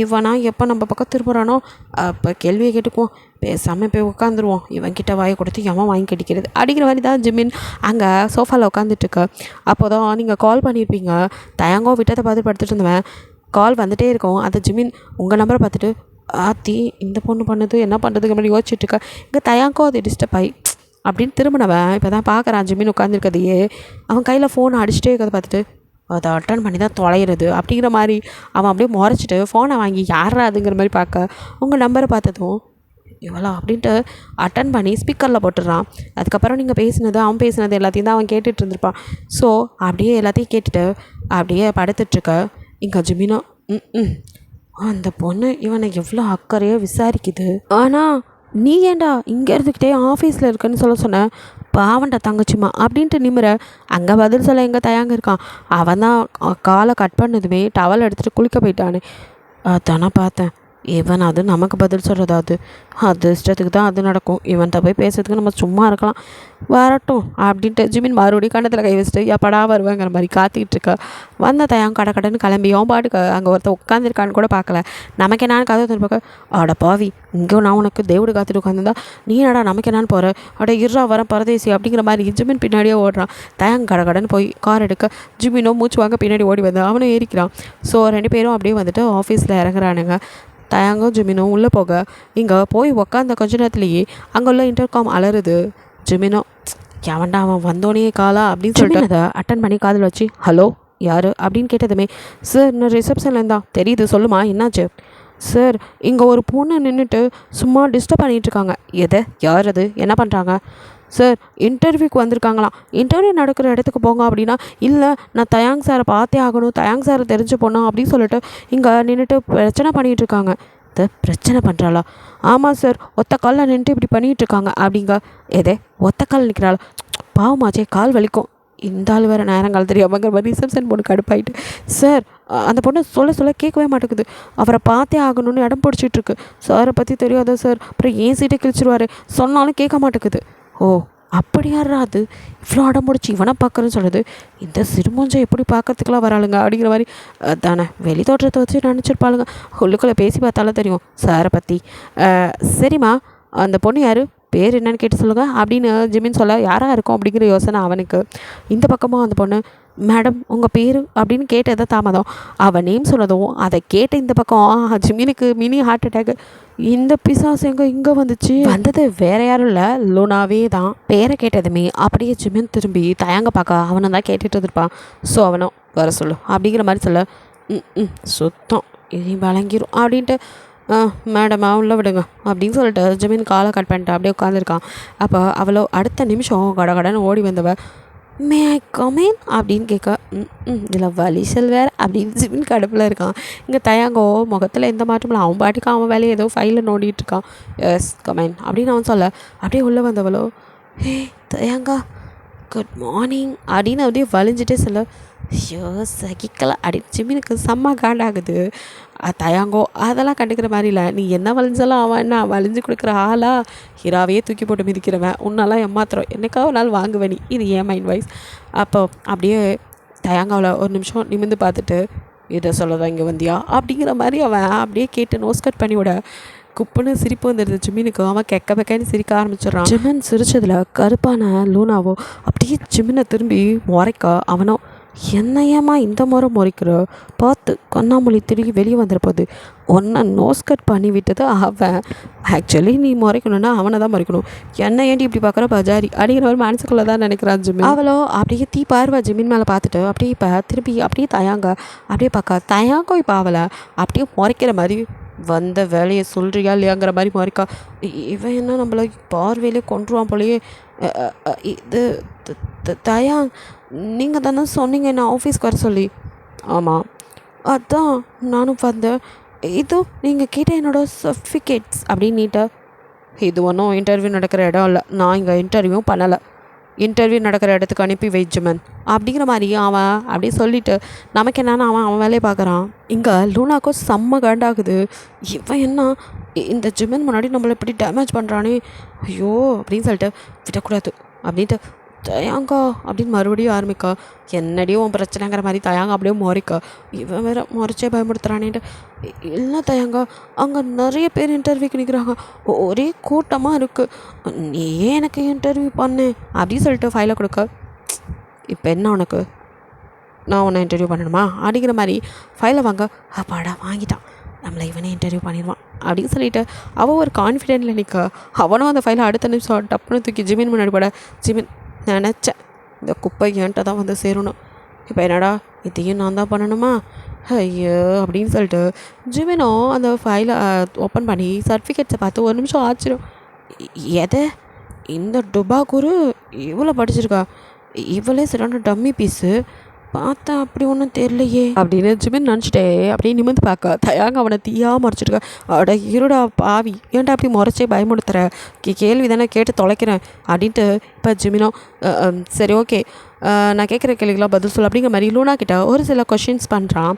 இவனா எப்போ நம்ம பக்கம் திரும்புகிறானோ அப்போ கேள்வியை கேட்டுக்குவோம், பேசாமல் போய் உட்காந்துருவோம், இவன்கிட்ட வாயை கொடுத்து எவன் வாங்கி கட்டிக்கிறது அப்படிங்கிற மாதிரி தான் ஜிமின் அங்கே சோஃபாவில் உட்காந்துட்ருக்க. அப்போ தான் நீங்கள் கால் பண்ணியிருப்பீங்க. தயங்கோ விட்டத்தை பார்த்து படுத்துட்டு இருந்தவன் கால் வந்துகிட்டே இருக்கும். அந்த ஜிமின் உங்கள் நம்பரை பார்த்துட்டு ஆத்தி இந்த பொண்ணு பண்ணுது என்ன பண்ணுறதுக்கு மாதிரி யோசிச்சுட்ருக்க. இங்கே தயாங்கோ அது டிஸ்டர்ப் ஆகி அப்படின்னு திரும்பினவன் இப்போ தான் பார்க்குறான் ஜிமின் உட்காந்துருக்கதையே. அவன் கையில் ஃபோனை அடிச்சுட்டே இருக்கிறத பார்த்துட்டு அதை அட்டன் பண்ணி தான் தொலைகிறது அப்படிங்கிற மாதிரி அவன் அப்படியே முறைச்சிட்டு ஃபோனை வாங்கி யாரா அதுங்கிற மாதிரி பார்க்க உங்கள் நம்பரை பார்த்ததும் இவளா அப்படின்ட்டு அட்டன் பண்ணி ஸ்பீக்கரில் போட்டுடுறான். அதுக்கப்புறம் நீங்கள் அவன் பேசினது எல்லாத்தையும் தான் அவன் கேட்டுட்டு இருந்திருப்பான். ஸோ அப்படியே எல்லாத்தையும் கேட்டுட்டு அப்படியே படுத்துட்ருக்க. இங்கே ஜிமினா அந்த பொண்ணு இவனை எவ்வளோ அக்கறையாக விசாரிக்குது. ஆனால் நீ ஏண்டா இங்கே இருந்துக்கிட்டே ஆஃபீஸில் இருக்குன்னு சொன்னேன். பாவண்டா தங்கச்சிம்மா அப்படின்ட்டு நிமிர அங்கே பதில் சொல்ல எங்கே தயாங்க இருக்கான். அவன் தான் காலை கட் பண்ணதுமே டவல் எடுத்துகிட்டு குளிக்க போயிட்டானே. அதானே பார்த்தேன். இவன் அது நமக்கு பதில் சொல்கிறது அது இஷ்டத்துக்கு தான் அது நடக்கும். இவன்கிட்ட போய் பேசுறதுக்கு நம்ம சும்மா இருக்கலாம், வரட்டும் அப்படின்ட்டு ஜிமின் மறுபடியும் கண்ணத்தில் கை வச்சுட்டு எப்படா வருவாங்கிற மாதிரி காத்திக்கிட்டு இருக்க. வந்த தயாங்க கடன்னு கிளம்பி அவன் பாட்டுக்கு அங்கே ஒருத்தர் உட்காந்துருக்கான்னு கூட பார்க்கல. நமக்கு என்னான்னு கதை திரும்ப ஆட பாவி இங்கே நான் உனக்கு தேவடு காத்துட்டு உட்காந்துருந்தா நீ என்னடா நமக்கு என்னான்னு போகிற அட இருறா வர பரதேசி அப்படிங்கிற மாதிரி ஜிமின் பின்னாடியே ஓடுறான். தயாங்க கடன்னு போய் கார் எடுக்க ஜிமினோ மூச்சு வாங்க பின்னாடி ஓடி வந்து அவனும் ஏறிக்கிறான். ஸோ 2 பேரும் அப்படியே வந்துட்டு ஆஃபீஸில் இறங்குறானுங்க. தயாங்கோ ஜிமினோ உள்ளே போக இங்கே போய் உக்காந்த கொஞ்ச நேரத்துலேயே அங்கே உள்ள இன்டர்காம் அலறுது. ஜிமினோ எவன்டா அவன் வந்தோடனே காலா அப்படின்னு சொல்லிட்டு அதை அட்டன் பண்ணி காதில் வச்சு ஹலோ யார் அப்படின்னு கேட்டதுமே சார் நான் ரிசப்ஷனில் இருந்தா தெரியுது சொல்லுமா என்னாச்சு. சார் இங்கே ஒரு பொண்ணு நின்றுட்டு சும்மா டிஸ்டர்ப் பண்ணிகிட்ருக்காங்க. எதை யார் அது என்ன பண்ணுறாங்க? சார் இன்டர்வியூக்கு வந்திருக்காங்களாம். இன்டர்வியூ நடக்கிற இடத்துக்கு போங்க அப்படின்னா இல்லை நான் தயாங் சாரை பார்த்தே ஆகணும், தயாங் சாரை தெரிஞ்சு போனோம் அப்படின்னு சொல்லிட்டு இங்கே நின்றுட்டு பிரச்சனை பண்ணிகிட்டு இருக்காங்க. இதை பிரச்சனை பண்ணுறாளா? ஆமாம் சார் ஒத்த காலில் நின்றுட்டு இப்படி பண்ணிகிட்ருக்காங்க அப்படிங்க. எதே ஒத்த கால் நிற்கிறாளா? பாவமாச்சே கால் வலிக்கும். இந்த ஆள் வேறு நேரங்கால் தெரியாமங்கிற மாதிரி ரிசப்ஷன் பொண்ணு கடுப்பாயிட்டு சார் அந்த பொண்ணு சொல்ல கேட்கவே மாட்டேங்குது. அவரை பார்த்தே ஆகணும்னு இடம் பிடிச்சிட்ருக்கு. சாரை பற்றி தெரியாதா சார், அப்புறம் ஏன் சீட்டை கிழிச்சிருவாரு, சொன்னாலும் கேட்க மாட்டேங்குது. ஓ அப்படியாரா அது இவ்வளோ அடம் முடிச்சு இவனை பார்க்குறேன்னு சொல்லுது. இந்த சிறுமூஞ்சை எப்படி பார்க்கறதுக்கெலாம் வராளுங்க அப்படிங்கிற மாதிரி தானே வெளி தோற்றத்தை வச்சு நினச்சிருப்பாளுங்க. உள்ளுக்குள்ளே பேசி பார்த்தாலும் தெரியும் சாரை பற்றி. சரிம்மா அந்த பொண்ணு யார், பேர் என்னன்னு கேட்டு சொல்லுங்கள் அப்படின்னு ஜிமின் சொல்ல யாராக இருக்கும் அப்படிங்கிற யோசனை அவனுக்கு. இந்த பக்கமாக அந்த பொண்ணு மேடம் உங்கள் பேர் அப்படின்னு கேட்டதை தாமதம். அவன் நேம் சொன்னதும் அதை கேட்ட இந்த பக்கம் ஜிமினுக்கு மினி ஹார்ட் அட்டாக்கு. இந்த பிசாஸ் இங்கே வந்துச்சு. வந்தது வேற யாரும் இல்லை லூனாவே தான். பேரை கேட்டதுமே அப்படியே ஜிமின் திரும்பி தயாங்க பார்க்க அவனை தான் கேட்டுட்டு இருந்திருப்பான். ஸோ அவனும் வர சொல்லு அப்படிங்கிற மாதிரி சொல்ல சுத்தம் இனி வழங்கிரும் அப்படின்ட்டு மேடமா உள்ளே விடுங்க அப்படின்னு சொல்லிட்டு ஜிமின் காலை கட் பண்ணிட்டு அப்படியே உட்காந்துருக்கான். அப்போ அவளோ அடுத்த நிமிஷம் கடன்னு ஓடி வந்தவ மே ஐ கமேன் அப்படின்னு கேட்க இதில் வலிசல் வேறு அப்படின்னு ஜிமின் கடுப்பில் இருக்கான். இங்கே தயாங்கோ முகத்தில் எந்த மாற்றமும் இல்லை. அவன் பாட்டுக்கு அவன் வேலையை ஏதோ ஃபைலில் நோண்டிகிட்டு இருக்கான். எஸ் கமேன் அப்படின்னு அவன் சொல்ல அப்படியே உள்ளே வந்தவளோ ஹே தயாங்கா குட் மார்னிங் அப்படின்னு அப்படியே வலிஞ்சிட்டே சொல்ல ஐயோ சகிக்கலாம் அப்படின்னு ஜிமினுக்கு செம்ம காண்டாகுது. தயாங்கோ அதெல்லாம் கண்டுக்கிற மாதிரி இல்லை. நீ என்ன வலிஞ்சாலும் அவன் என்ன வலிஞ்சு கொடுக்குற ஆளா, ஹீராவையே தூக்கி போட்டு மிதிக்கிறவன், உன்னாலாம் ஏமாத்திரம் என்னைக்காவது ஒரு நாள் வாங்குவேன் நீ, இது ஏன் மைண்ட் வைஸ். அப்போ அப்படியே தயாங்காவில் ஒரு நிமிஷம் நிமிந்து பார்த்துட்டு இதை சொல்லதான் இங்கே வந்தியா அப்படிங்கிற மாதிரி அவன் அப்படியே கேட்டு நோஸ் கட் பண்ணி விட குப்புன்னு சிரிப்பு வந்துடுது ஜிமினுக்கு. அவன் கெக்கன்னு சிரிக்க ஆரம்பிச்சிடறான். ஜிமின் சிரிச்சதில் கருப்பான லூனாவோ அப்படியே ஜிமினை திரும்பி முறைக்க அவனோ என்னையம்மா இந்த முறை முறைக்கிற பார்த்து கண்ணாமொழி திரும்பி வெளியே வந்துருப்போது ஒன்றை நோஸ் கட் பண்ணி விட்டது அவன். ஆக்சுவலி நீ முறைக்கணுன்னா அவனை தான் முறைக்கணும், என்ன ஏன்டி இப்படி பார்க்குற பஜாரி அப்படிங்கிற ஒரு மனசுக்குள்ளே தான் நினைக்கிறான் ஜிமின். அவளோ அப்படியே தீ பார்வா ஜிமின் மேலே பார்த்துட்டு அப்படியே இப்போ திருப்பி அப்படியே தயாங்க அப்படியே பார்க்க தயாங்கோ இப்போ அவளை அப்படியே முறைக்கிற மாதிரி வந்த வேலையை சொல்கிறியா இல்லையாங்கிற மாதிரி முறைக்கா. இவன் என்ன நம்மளை பார்வையிலே கொண்டுருவான் போலையே. இது தயாங் நீங்கள் தானே சொன்னீங்க என்ன ஆஃபீஸ்க்கு வர சொல்லி. ஆமாம் அதான் நானும் வந்தேன். இதோ நீங்கள் கேட்ட என்னோடய சர்டிஃபிகேட்ஸ் அப்படின்னுட்ட. இது ஒன்றும் இன்டர்வியூ நடக்கிற இடம் இல்லை, நான் இங்கே இன்டர்வியூ பண்ணலை, இன்டர்வியூ நடக்கிற இடத்துக்கு அனுப்பி வை ஜிமன் அப்படிங்கிற மாதிரி அவன் அப்படியே சொல்லிவிட்டு நமக்கு என்னன்னா அவன் வேலையை பார்க்குறான். இங்கே லூனாக்கும் செம்ம காண்டாகுது. இவன் என்ன இந்த ஜிமன் முன்னாடி நம்மளை இப்படி டேமேஜ் பண்ணுறானே, ஐயோ அப்படின்னு சொல்லிட்டு விடக்கூடாது அப்படின்ட்டு தயாங்கா அப்படின்னு மறுபடியும் ஆரம்பிக்கா. என்னடியும் உன் பிரச்சனைங்கிற மாதிரி தயாங்க அப்படியே முறைக்கா. இவன் வேறு முறைச்சே பயமுடுத்துறானேன்ட்டு. இல்லை தயாங்கா, அங்கே நிறைய பேர் இன்டர்வியூக்கு நிற்கிறாங்க, ஒரே கூட்டமாக இருக்குது, நீ ஏன் எனக்கு இன்டர்வியூ பண்ணேன் அப்படின்னு சொல்லிட்டு ஃபைலை கொடுக்க. இப்போ என்ன உனக்கு, நான் உன்னை இன்டர்வியூ பண்ணணுமா அப்படிங்கிற மாதிரி ஃபைலை வாங்க. அப்பாடா வாங்கிட்டான், நம்மளை இவனே இன்டர்வியூ பண்ணிடுவான் அப்படின்னு சொல்லிட்டு அவள் ஒரு கான்ஃபிடென்ட்டில் நிற்க. அவனும் அந்த ஃபைலை அடுத்த நிமிஷம் டப்புன்னு தூக்கி ஜிமின் முன்னாடி போட. ஜிமின் நினச்சேன் இந்த குப்பை என்கிட்ட தான் வந்து சேரணும், இப்போ என்னடா இதையும் நான் தான் பண்ணணுமா, ஐயோ அப்படின்னு சொல்லிட்டு ஜிமினும் அந்த ஃபைலை ஓப்பன் பண்ணி சர்டிஃபிகேட்ஸை பார்த்து ஒரு நிமிஷம் ஆச்சிரும். எதை இந்த டுபாக்கூரு இவ்வளோ படிச்சிருக்கா, இவ்வளே சரியான டம்மி பீஸு, பார்த்தா அப்படி ஒன்றும் தெரியலையே அப்படின்னு ஜிமின் நினச்சிட்டே அப்படியே நிமிந்து பார்க்க. தயாங்க அவனை தீயாக முறைச்சிருக்க. அட இருடா பாவி, ஏன்டா அப்படி முறைச்சே பயமுடுத்துற, கேள்வி தானே கேட்டு தொலைக்கிறேன் அப்படின்ட்டு. இப்போ ஜிமினோ சரி ஓகே நான் கேட்குற கேள்விகளாக பதில் சொல்ல அப்படிங்கிற மாதிரி லூனா கிட்ட ஒரு சில கொஷின்ஸ் பண்ணுறான்.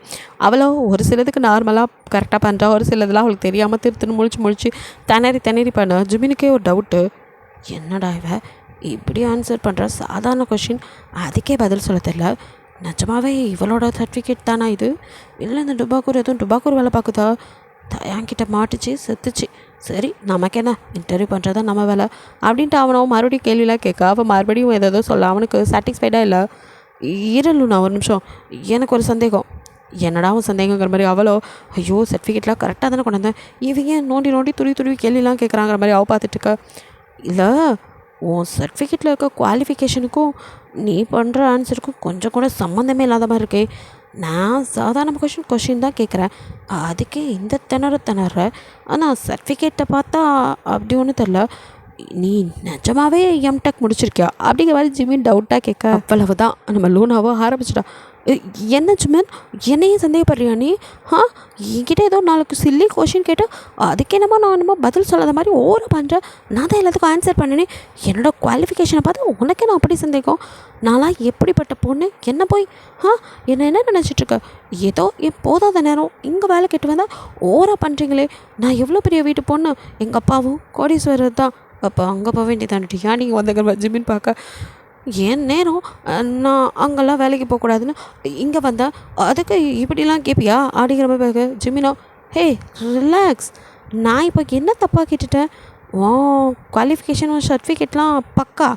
அவளோ ஒரு சிலதுக்கு நார்மலாக கரெக்டாக பண்ணுறா, ஒரு சிலதெல்லாம் அவளுக்கு தெரியாமல் திருத்துன்னு முழிச்சு திணறி பண்ண. ஜிமினுக்கே ஒரு டவுட்டு, என்னடா இவ இப்படி ஆன்சர் பண்ணுற, சாதாரண கொஷின் அதுக்கே பதில் சொல்ல தெரியல, நிஜமாவே இவளோட சர்டிஃபிகேட் தானா இது, இல்லை இந்த டுபாக்கூர் வேலை பார்க்குதா, தயாங்கிட்ட மாட்டுச்சு செத்துச்சு, சரி நமக்கு என்ன இன்டர்வியூ பண்ணுறதா நம்ம வேலை அப்படின்ட்டு அவனும் மறுபடியும் கேள்வியெலாம் கேட்க. அவன் மறுபடியும் ஏதோ சொல்ல, அவனுக்கு சாட்டிஸ்ஃபைடாக இல்லை. இருளுண்ணா ஒரு நிமிஷம், எனக்கு ஒரு சந்தேகம். என்னடா அவன் சந்தேகங்கிற மாதிரி அவளோ, ஐயோ சர்டிஃபிகேட்லாம் கரெக்டாக தானே கொண்டு வந்தேன், இவங்க நோண்டி துருவி கேள்விலாம் கேட்குறாங்கிற மாதிரி அவள் பார்த்துட்ருக்க. இல்லை உன் சர்டிஃபிகேட்டில் இருக்க குவாலிஃபிகேஷனுக்கும் நீ பண்ணுற ஆன்சருக்கும் கொஞ்சம் கூட சம்மந்தமே இல்லாத மாதிரி இருக்கே, நான் சாதாரண கொஷின் தான் கேட்குறேன், அதுக்கே இந்த திணற, ஆனால் சர்டிஃபிகேட்டை பார்த்தா அப்படி ஒன்றும் தெரில, நீ நிஜமாவே எம்டெக் முடிச்சிருக்கியா அப்படிங்கிற மாதிரி ஜிமின் டவுட்டாக கேட்க. அவ்வளவு தான் நம்ம லூனாவோ ஆரம்பிச்சிட்டா. என்ன ஜிமன் என்னையும் சந்தேகப்படுறியா நீ, என்கிட்ட ஏதோ நாளைக்கு சில்லி கொஷின் கேட்டு அதுக்கு என்னமோ பதில் சொல்லாத மாதிரி ஓர பண்ணுறேன், நான் தான் எல்லாத்துக்கும் ஆன்சர் பண்ணினேன், என்னோடய குவாலிஃபிகேஷனை பார்த்து உனக்கே நான் அப்படி சந்தேகம், நான்லாம் எப்படிப்பட்ட பொண்ணு, என்ன போய் என்ன நினச்சிட்ருக்க, ஏதோ என் போதாத நேரம் இங்கே வேலை கேட்டு வந்தால் ஓரா பண்ணுறீங்களே, நான் எவ்வளோ பெரிய வீட்டு பொண்ணு, எங்கள் அப்பாவும் கோடீஸ்வரர் தான், அப்போ அங்கே போக வேண்டியதான்ட்டியா நீங்கள் வந்தங்க ஜிமின் பார்க்க. ஏன் நேரம் நான் அங்கெல்லாம் வேலைக்கு போகக்கூடாதுன்னு இங்கே வந்தேன், அதுக்கு இப்படிலாம் கேட்பியா அப்படிங்கிற மாதிரி பார்க்க. ஜிமினோ ஹே ரிலாக்ஸ், நான் இப்போ என்ன தப்பாக கேட்டுட்டேன், ஓ குவாலிஃபிகேஷன் சர்டிஃபிகேட்லாம் பக்கா,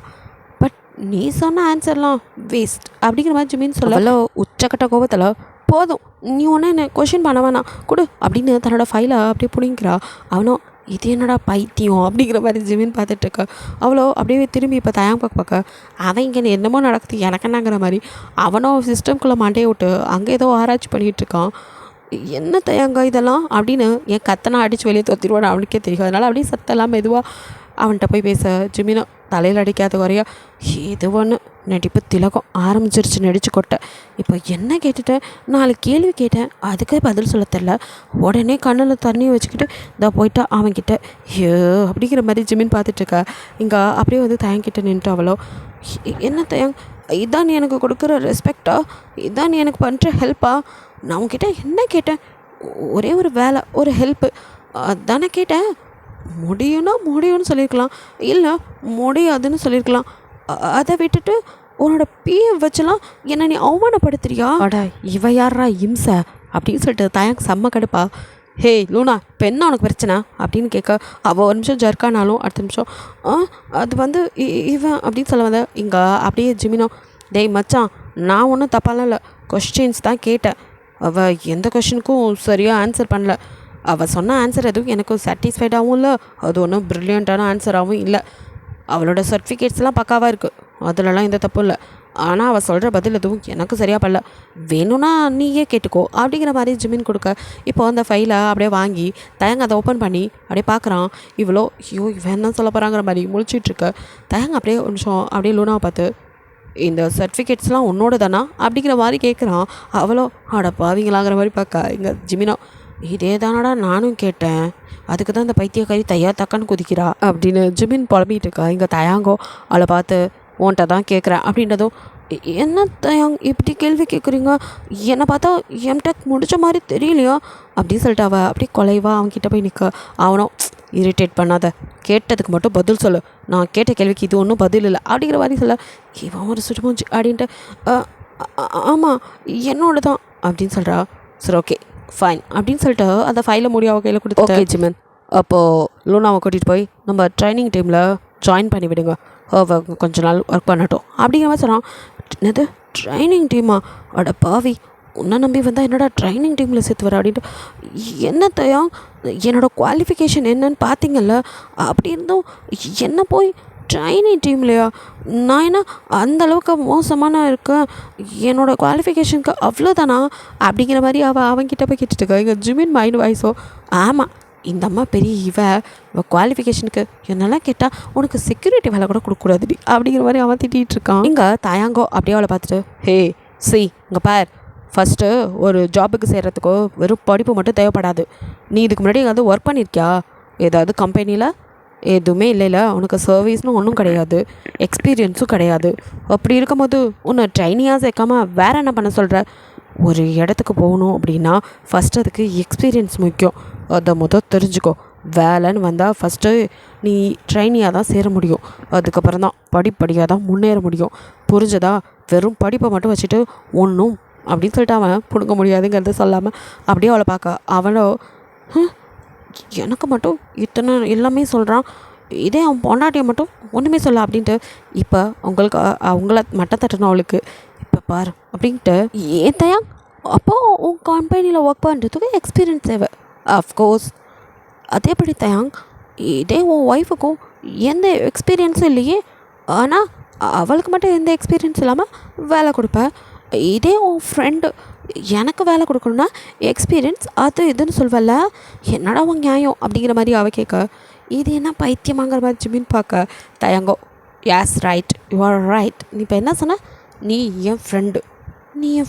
பட் நீ சொன்ன ஆன்சர்லாம் வேஸ்ட் அப்படிங்கிற மாதிரி ஜிமின் சொல்ல. உச்சக்கட்ட கோபத்தில் போதும் நீ ஒன்று என்ன கொஷின் பண்ண வேணாம் கொடு அப்படின்னு தன்னோட ஃபைலை அப்படியே பிடிங்கிறா. அவனும் இது என்னடா பைத்தியம் அப்படிங்கிற மாதிரி ஜிமின் பார்த்துட்ருக்க. அவ்வளோ அப்படியே திரும்பி இப்போ தயாங்க பார்க்க அவன் இங்கே என்னமோ நடக்குது எனக்கு என்னங்கிற மாதிரி அவனும் சிஸ்டம்குள்ளே மாட்டையை விட்டு அங்கே ஏதோ ஆராய்ச்சி பண்ணிகிட்ருக்கான். என்ன தயாங்க இதெல்லாம் அப்படின்னு என் கத்தனை அடித்து வெளியே தொத்திடுவான்னு அவனுக்கே தெரியும். அதனால் அப்படியே சத்தெல்லாம் மெதுவாக அவன்கிட்ட போய் பேச. ஜிமினோ தலையில் அடிக்காத குறையா இது ஒன்று நடிப்பு திலகம் ஆரம்பிச்சிருச்சு நடிச்சு கொட்ட. இப்போ என்ன கேட்டுட்டேன், 4 கேள்வி கேட்டேன், அதுக்கே பதில் சொல்ல தெரில, உடனே கண்ணில் தண்ணி வச்சுக்கிட்டு இதை போயிட்டா அவன்கிட்ட. ஐயோ அப்படிங்கிற மாதிரி ஜிமின் பார்த்துட்ருக்கா. இங்கே அப்படியே வந்து தயங்கிட்ட நின்றுட்டு அவளோ, என்ன தயங், இதான் நீ எனக்கு கொடுக்குற ரெஸ்பெக்டா, இதான் நீ எனக்கு பண்ணுற ஹெல்ப்பா, நான் உங்ககிட்ட என்ன கேட்டேன், ஒரே ஒரு வேலை ஒரு ஹெல்ப்பு அதானே கேட்டேன், முடியும்னு சொல்லியிருக்கலாம், இல்லை முடியாதுன்னு சொல்லியிருக்கலாம், அதை விட்டுட்டு உன்னோட பிஎஃப் வச்செல்லாம் என்னை நீ அவமானப்படுத்துறியா, அடா இவ யாரா இம்சை அப்படின்னு சொல்லிட்டு தயங்க செம்ம கடுப்பா. ஹே லூனா இப்போ என்ன உனக்கு பிரச்சனை அப்படின்னு கேட்க. அவள் ஒரு நிமிஷம் ஜர்க்கானாலும் அடுத்த நிமிஷம் அது வந்து இவன் அப்படின்னு சொல்ல வந்த. இங்கே அப்படியே ஜிமினோ, டேய் மச்சான் நான் ஒன்றும் தப்பாலாம் இல்லை, கொஸ்டின்ஸ் தான் கேட்டேன், அவள் எந்த கொஷினுக்கும் சரியாக ஆன்சர் பண்ணல, அவள் சொன்ன ஆன்சர் எதுவும் எனக்கு சாட்டிஸ்ஃபைடாகவும் இல்லை, அது ஒன்றும் ப்ரில்லியண்ட்டான ஆன்சராகவும் இல்லை. அவளோட சர்டிஃபிகேட்ஸ்லாம் பக்காவாக இருக்குது, அதிலலாம் எந்த தப்பும் இல்லை. ஆனால் அவள் சொல்கிற பதில் எதுவும் எனக்கு சரியாக படல. வேணும்னா நீயே கேட்டுக்கோ அப்படிங்கிற மாதிரி ஜிமின் கொடுக்க, இப்போ அந்த ஃபைலை அப்படியே வாங்கி தயங்க அதை ஓப்பன் பண்ணி அப்படியே பார்க்குறான். இவ்வளோ இவன் தான் சொல்ல போகிறாங்கிற மாதிரி முழிச்சிட்ருக்க. தயங்க அப்படியே ஒரு நிமிஷம் அப்படியே லூனாவை பார்த்து, இந்த சர்டிஃபிகேட்ஸ்லாம் உன்னோட தானா அப்படிங்கிற மாதிரி கேட்குறான். அவளோ அட பாவீங்களாங்கிற மாதிரி பார்க்க, இங்கே ஜிமினோ இதே தானடா நானும் கேட்டேன், அதுக்கு தான் இந்த பைத்தியக்காரி தையா தக்கான்னு குதிக்கிறா அப்படின்னு ஜிமின் புலம்பிகிட்டு இருக்கா. இங்கே தயாங்கோ அவளை பார்த்து உன்ட்ட தான் கேட்குறேன் அப்படின்றதும், என்ன தயாங் இப்படி கேள்வி கேட்குறீங்க, என்னை பார்த்தா எம்டெக் முடித்த மாதிரி தெரியலையா அப்படின்னு சொல்லிட்டு அவள் அப்படியே கொலைவா அவன்கிட்ட போய் நிற்க. அவனும் இரிட்டேட் பண்ணாத, கேட்டதுக்கு மட்டும் பதில் சொல்லு, நான் கேட்ட கேள்விக்கு இது ஒன்றும் பதில் இல்லை அப்படிங்கிற மாதிரி சொல்ல, இவன் ஒரு சுடுமூஞ்சி அப்படின்ட்டு ஆமாம் என்னோட தான் அப்படின்னு சொல்கிறா. சரி ஓகே ஃபைன் அப்படின்னு சொல்லிட்டு அந்த ஃபைலை மூடி அவள் கையில் கொடுத்து, ஓகே ஜிமன் அப்போது லூனாவை கூட்டிகிட்டு போய் நம்ம ட்ரைனிங் டீமில் ஜாயின் பண்ணி விடுங்க, கொஞ்ச நாள் ஒர்க் பண்ணட்டும் அப்படிங்கிற மாதிரி சொன்னான். என்னது ட்ரைனிங் டீமா, அட பாவி உன்னை நம்பி வந்தால் என்னோட ட்ரைனிங் டீமில் சேர்த்து வர அப்படின்ட்டு, என்ன தயா என்னோடய குவாலிஃபிகேஷன் என்னன்னு பார்த்தீங்கல்ல, அப்படி இருந்தும் என்ன போய் ட்ரைனிங் டீம்லையா, நான் என்ன அந்தளவுக்கு மோசமான இருக்கேன், என்னோடய குவாலிஃபிகேஷனுக்கு அவ்வளோதானா அப்படிங்கிற மாதிரி அவன்கிட்ட போய் கேட்டுட்டு இங்கே ஜிமின் மைண்ட் வாய்ஸோ, ஆமாம் இந்த அம்மா பெரிய இவள் குவாலிஃபிகேஷனுக்கு என்னெல்லாம் கேட்டால் உனக்கு செக்யூரிட்டி வேலை கூட கொடுக்கக்கூடாது அப்படிங்கிற மாதிரி அவன் திட்டிகிட்டு இருக்கான். இங்கே தயாங்கோ அப்படியே அவளை பார்த்துட்டு, ஹே சி இங்கே பார், ஃபஸ்ட்டு ஒரு ஜாபுக்கு சேர்கிறதுக்கோ வெறும் படிப்பு மட்டும் தேவைப்படாது. நீ இதுக்கு முன்னாடி எங்கேயாவது ஒர்க் பண்ணியிருக்கியா ஏதாவது கம்பெனியில்? எதுவுமே இல்லைல்ல, உனக்கு சர்வீஸ்னு ஒன்றும் கிடையாது, எக்ஸ்பீரியன்ஸும் கிடையாது. அப்படி இருக்கும்போது உன்னை ட்ரைனியாக சேர்க்காம வேறு என்ன பண்ண சொல்கிற? ஒரு இடத்துக்கு போகணும் அப்படின்னா ஃபஸ்ட்டு அதுக்கு எக்ஸ்பீரியன்ஸ் முக்கியம், அதை தெரிஞ்சுக்கோ. வேலைன்னு வந்தால் ஃபஸ்ட்டு நீ ட்ரைனியாக தான் சேர முடியும், அதுக்கப்புறம் தான் படிப்படியாக தான் முன்னேற முடியும், புரிஞ்சதா? வெறும் படிப்பை மட்டும் வச்சுட்டு ஒன்றும் அப்படின்னு சொல்லிட்டு அவன் பிடுங்க முடியாதுங்கிறத சொல்லாமல் அப்படியே அவளை பார்க்க, அவளோ எனக்கு மட்டும் இத்தனை எல்லாமே சொல்கிறான், இதே அவன் பொண்டாட்டியை மட்டும் ஒன்றுமே சொல்ல அப்படின்ட்டு, இப்போ அவங்கள மட்டம் தட்டணும் அவளுக்கு, இப்போ பாரு அப்படின்ட்டு. ஏன் தயா அப்போது உன் கம்பெனியில் ஒர்க் பண்ணுறதுக்கு எக்ஸ்பீரியன்ஸ் தேவை, அஃப்கோர்ஸ். அதேபடி தயாங் இதே உன் ஒய்ஃபுக்கும் எந்த எக்ஸ்பீரியன்ஸும் இல்லையே, ஆனால் அவளுக்கு மட்டும் எந்த எக்ஸ்பீரியன்ஸ் இல்லாமல் வேலை கொடுப்பேன். இதே உன் ஃப்ரெண்டு எனக்கு வேலை கொடுக்கணுன்னா எக்ஸ்பீரியன்ஸ் அது இதுன்னு சொல்வல்ல, என்னடா உன் நியாயம் அப்படிங்கிற மாதிரி அவள் கேட்க, இது என்ன பைத்தியமாங்கிற மாதிரி ஜிமின் பார்க்க. தயங்கோ யாஸ் ரைட், யூ ஆர் ரைட். நீ இப்போ என்ன சொன்ன? நீ என்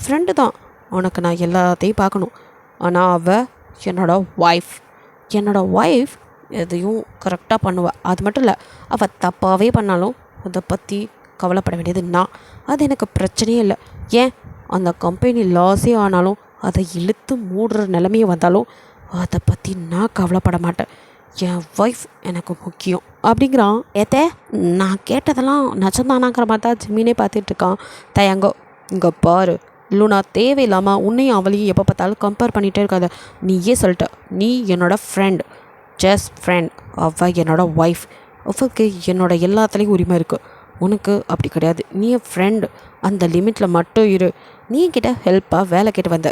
ஃப்ரெண்டு தான், உனக்கு நான் எல்லாத்தையும் பார்க்கணும். ஆனால் அவள் என்னோடய ஒய்ஃப் எதையும் கரெக்டாக பண்ணுவாள். அது மட்டும் இல்லை, அவள் தப்பாகவே பண்ணாலும் அதை பற்றி கவலைப்பட வேண்டியது நான், அது எனக்கு பிரச்சனையே இல்லை. ஏன் அந்த கம்பெனி லாஸே ஆனாலும் அதை இழுத்து மூடுற நிலைமையே வந்தாலும் அதை பற்றி நான் கவலைப்பட மாட்டேன். என் ஒய்ஃப் எனக்கு முக்கியம் அப்படிங்கிறான். ஏத்தே நான் கேட்டதெல்லாம் நச்சந்தானாங்கிற மாதிரி தான் ஜிமினே பார்த்துட்ருக்கான். தயங்கோ இங்கே பாரு லூனா, தேவையில்லாமல் உன்னையும் அவளையும் எப்போ பார்த்தாலும் கம்பேர் பண்ணிகிட்டே இருக்காத. நீயே சொல்லிட்ட, நீ என்னோடய ஃப்ரெண்ட், ஜஸ்ட் ஃப்ரெண்ட். அவள் என்னோடய ஒய்ஃப், அவளுக்கு என்னோடய எல்லாத்துலேயும் உரிமை இருக்குது, உனக்கு அப்படி கிடையாது. நீ என் ஃப்ரெண்டு, அந்த லிமிட்டில் மட்டும் இரு. நீ என்கிட்ட ஹெல்ப்பாக வேலை கேட்டு வந்த,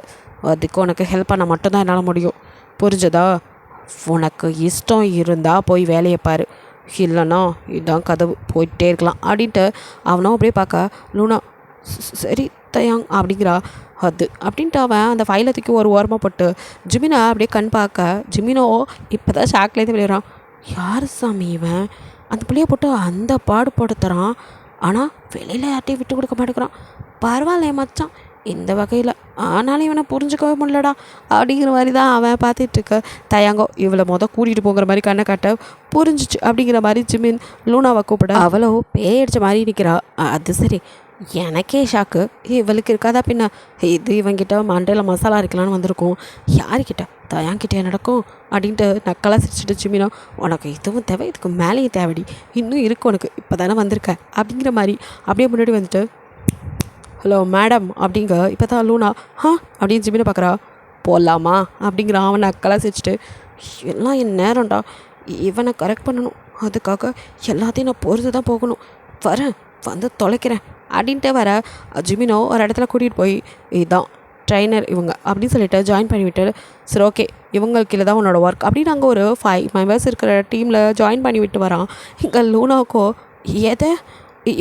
அதுக்கு உனக்கு ஹெல்ப் பண்ண மட்டும்தான் என்னால் முடியும், புரிஞ்சதா? உனக்கு இஷ்டம் இருந்தால் போய் வேலையை பாரு, இல்லைன்னா இதுதான் கதவு, போயிட்டே இருக்கலாம் அப்படின்ட்டு அவனும் அப்படியே பார்க்க. லூனா சரி தயாங் அப்படிங்கிறா. அது அப்படின்ட்டு அவன் அந்த ஃபைலை தூக்கி ஒரு ஓரமாக போட்டு ஜிமினா அப்படியே கண் பார்க்க. ஜிமினோ இப்போ தான் ஷாக்லேருந்து விளையாடுறான். யார் சாமி இவன்? அந்த பிள்ளையை போட்டு அந்த பாடுபடுத்துகிறான், ஆனால் வெளியில் யார்ட்டையும் விட்டு கொடுக்க மாட்டேங்கிறான். பரவாயில்ல மச்சான் இந்த வகையில், ஆனாலும் இவனை புரிஞ்சுக்கவே முடியலடா அப்படிங்கிற மாதிரி தான் அவன் பார்த்துட்ருக்க. தயாங்கோ இவளை கூட்டிகிட்டு போங்கிற மாதிரி கண்ணை காட்ட புரிஞ்சிச்சு அப்படிங்கிற மாதிரி ஜிமின் லூனாவை கூப்பிட அவளோ பேயடிச்ச மாதிரி நிற்கிறா. அது சரி, எனக்கே ஷாக்கு, இவளுக்கு இருக்காதா பின்ன? இது இவங்கிட்ட மண்டையில் மசாலா இருக்கலான்னு வந்திருக்கும், யாருக்கிட்ட? தயாங்கிட்டே நடக்கும் அப்படின்ட்டு நக்கலாக சிரிச்சுட்டு ஜிமினா, உனக்கு இதுவும் தேவை, இதுக்கு மேலேயும் தேவைடி, இன்னும் இருக்கு உனக்கு, இப்போ தானே வந்திருக்க அப்படிங்கிற மாதிரி அப்படியே முன்னாடி வந்துட்டு, ஹலோ மேடம் அப்படிங்க. இப்போ தான் லூனா அப்படின்னு ஜிமினை பார்க்குறா. போகலாமா அப்படிங்கிறான் அவன் நக்கலாக சிரிச்சுட்டு. எல்லாம் என் நேரம்டா, இவனை கரெக்ட் பண்ணணும், அதுக்காக எல்லாத்தையும் நான் பொறுத்து தான் போகணும், வரேன் வந்து தொலைக்கிறேன் அப்படின்ட்டு வர ஜிமினோ ஒரு இடத்துல கூட்டிகிட்டு போய், இதுதான் ட்ரைனர் இவங்க அப்படின்னு சொல்லிட்டு ஜாயின் பண்ணிவிட்டு சரி ஓகே இவங்களுக்கு கீழே தான் உன்னோட ஒர்க் அப்படின்னு அங்கே ஒரு 5 மெம்பர்ஸ் இருக்கிற டீமில் ஜாயின் பண்ணி விட்டு வரான். இங்கே லூனாக்கோ எதை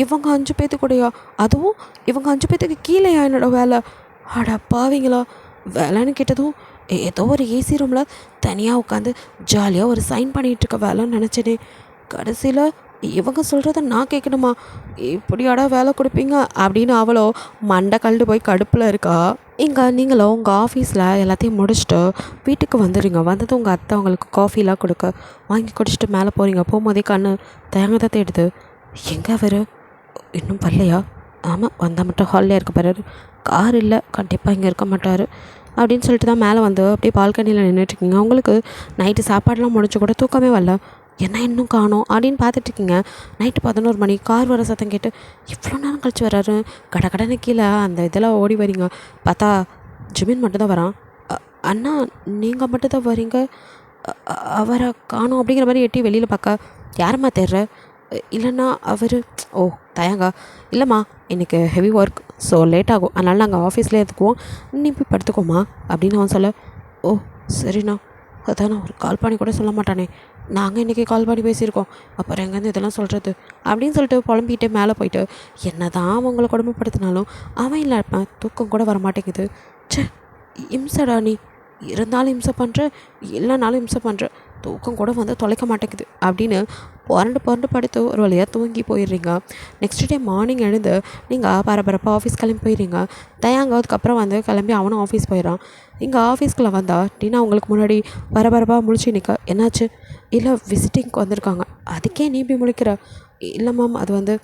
இவங்க 5 பேர்த்து கூடயா, அதுவும் இவங்க 5 பேர்த்துக்கு கீழேயா என்னோட வேலை, அட பாவீங்களா வேலைன்னு கேட்டதும் ஏதோ ஒரு ஏசி ரூமில் தனியாக உட்காந்து ஜாலியாக ஒரு சைன் பண்ணிகிட்டு இருக்க வேலைன்னு நினச்சேனே, கடைசியில் இவங்க சொல்கிறத நான் கேட்கணுமா, இப்படியாடா வேலை கொடுப்பீங்க அப்படின்னு அவளோ மண்டை கழுண்டு போய் கடுப்பில் இருக்கா. இங்கே நீங்களும் உங்கள் ஆஃபீஸில் எல்லாத்தையும் முடிச்சுட்டு வீட்டுக்கு வந்துடுங்க. வந்தது உங்கள் அத்தை அவங்களுக்கு காஃபிலாம் கொடுக்க வாங்கி குடிச்சிட்டு மேலே போகிறீங்க. போகும்போதே கண்ணு தேங்காய் தேடுது. எங்கே அவர் இன்னும் வரலையா? ஆமாம் வந்தால் மட்டும் ஹாலில் இருக்க போகிறாரு, கார் இல்லை கண்டிப்பாக இங்கே இருக்க மாட்டார் அப்படின்னு சொல்லிட்டு தான் மேலே வந்து அப்படியே பால்கனியில் நின்றுட்டுருக்கீங்க. உங்களுக்கு நைட்டு சாப்பாடெலாம் முடிச்சு கூட தூக்கமே வரல, என்ன இன்னும் காணோம் அப்படின்னு பார்த்துட்ருக்கீங்க. நைட்டு 11 மணி கார் வர சத்தம் கேட்டு இவ்வளோ நேரம் கழிச்சு வர்றாரு. கடை கீழே அந்த இதெல்லாம் ஓடி வரீங்க. பார்த்தா ஜிமின் மட்டும் தான் வரான். அண்ணா நீங்கள் மட்டும் தான் வரீங்க, அவரை காணோம் அப்படிங்கிற மாதிரி எட்டி வெளியில் பார்க்க யாரம்மா தேடுற, இல்லைன்னா அவர் ஓ தயங்கா இல்லைம்மா இன்றைக்கி ஹெவி ஒர்க் ஸோ லேட் ஆகும் அதனால் நாங்கள் ஆஃபீஸ்லேயே எடுத்துக்குவோம், நீ போய் படுத்துக்கோமா அப்படின்னு அவன் சொல்ல ஓ சரிண்ணா அதான் நான் ஒரு கால் பண்ணி கூட சொல்ல மாட்டானே, நாங்கள் இன்றைக்கி கால் பண்ணி பேசியிருக்கோம் அப்புறம் எங்கேருந்து இதெல்லாம் சொல்கிறது அப்படின்னு சொல்லிட்டு புலம்பிகிட்டே மேலே போயிட்டு என்ன தான் அவங்கள கொடுமைப்படுத்தினாலும் அவன் இல்லாம தூக்கம் கூட வரமாட்டேங்குது. சே இம்சடா நீ, இருந்தாலும் இம்சை பண்ணுற இல்லைனாலும் இம்சை பண்ணுற, தூக்கம் கூட வந்து தொலைக்க மாட்டேங்குது அப்படின்னு புரண்டு படுத்து ஒரு வழியாக தூங்கி போயிடுறீங்க. நெக்ஸ்ட் டே மார்னிங் எழுந்து நீங்கள் பரபரப்பாக ஆஃபீஸ் கிளம்பி போயிடுறீங்க. தயாங்க அதுக்கப்புறம் வந்து கிளம்பி அவனும் ஆஃபீஸ் போயிடறான். இங்கே ஆஃபீஸ்க்குள்ளே வந்தால் டீனா உங்களுக்கு முன்னாடி பரபரப்பாக முழிச்சு நிற்க என்னாச்சு, இல்லை விசிட்டிங்க்கு வந்திருக்காங்க அதுக்கே நீ போய் முழிக்கிற, இல்லை மேம் அது வந்து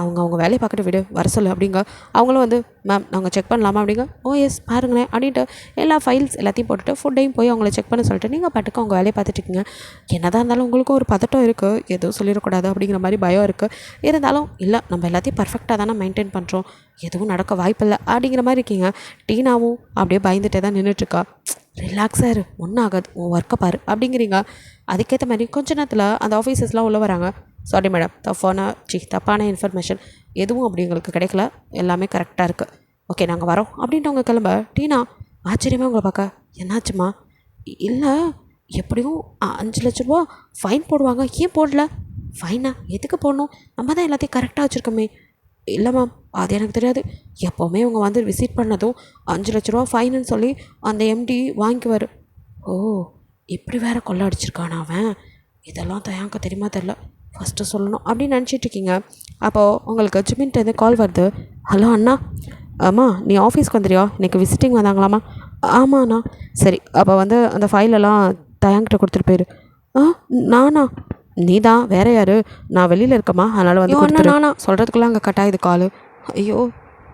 அவங்க வேலையை பார்க்கட்டு விடு வர சொல்லு அப்படிங்க. அவங்களும் வந்து மேம் நாங்கள் செக் பண்ணலாமா அப்படிங்க. ஓ எஸ் பாருங்களேன் அப்படின்ட்டு எல்லா ஃபைல்ஸ் எல்லாத்தையும் போட்டுட்டு ஃபுட்டையும் போய் அவங்கள செக் பண்ண சொல்லிட்டு நீங்கள் பாட்டுக்கு அவங்க வேலையை பார்த்துட்ருக்கீங்க. என்னதான் இருந்தாலும் உங்களுக்கும் ஒரு பதட்டம் இருக்குது, எதுவும் சொல்லிடக்கூடாது அப்படிங்கிற மாதிரி பயம் இருக்குது. இருந்தாலும் இல்லை நம்ம எல்லாத்தையும் பர்ஃபெக்டாக தானே மெயின்டைன் பண்ணுறோம், எதுவும் நடக்க வாய்ப்பில்லை அப்படிங்கிற மாதிரி இருக்கீங்க. டீனாவும் அப்படியே பயந்துகிட்டே தான் நின்றுட்டுருக்கா. ரிலாக்ஸாக இரு ஒன்றும் ஆகாது உன் ஒர்க்கை பாரு அப்படிங்கிறீங்க. அதுக்கேற்ற மாதிரி கொஞ்ச நேரத்தில் அந்த ஆஃபீஸர்ஸ்லாம் உள்ளே வராங்க. சாரி மேடம் தப்பான இன்ஃபர்மேஷன் எதுவும் அப்படி எங்களுக்கு கிடைக்கல, எல்லாமே கரெக்டாக இருக்குது, ஓகே நாங்கள் வரோம் அப்படின்ட்டு அவங்க கிளம்ப. டீனா ஆச்சரியமாக உங்களை பார்க்க என்னாச்சுமா, இல்லை எப்படியும் 5 லட்ச ரூபா ஃபைன் போடுவாங்க, ஏன் போடல, ஃபைனா எதுக்கு போடணும், நம்ம தான் எல்லாத்தையும் கரெக்டாக வச்சுருக்கோமே. இல்லை மேம் அது எனக்கு தெரியாது, எப்போவுமே அவங்க வந்து விசிட் பண்ணதும் 5 லட்ச ரூபா ஃபைனுன்னு சொல்லி அந்த எம்டி வாங்கிக்குவார். ஓ இப்படி வேறு கொள்ளை அடிச்சிருக்கானா அவன், இதெல்லாம் தயாங்க தெரியுமா தெரில, ஃபஸ்ட்டு சொல்லணும் அப்படின்னு நினச்சிட்ருக்கீங்க. அப்போது உங்களுக்கு ஜிமின்ட்டு கால் வருது. ஹலோ அண்ணா, ஆமாம் நீ ஆஃபீஸ்க்கு வந்துடுறியா, இன்றைக்கி விசிட்டிங் வந்தாங்களாம்மா. ஆமாண்ணா சரி அப்போ வந்து அந்த ஃபைலெல்லாம் தயாங்கிட்ட கொடுத்துட்டு போயிரு. நானா, நீ தான் வேறு யார், நான் வெளியில் இருக்கம்மா அதனால் வந்து நானா சொல்கிறதுக்குள்ளே அங்கே கட்டாயுது கால். ஐயோ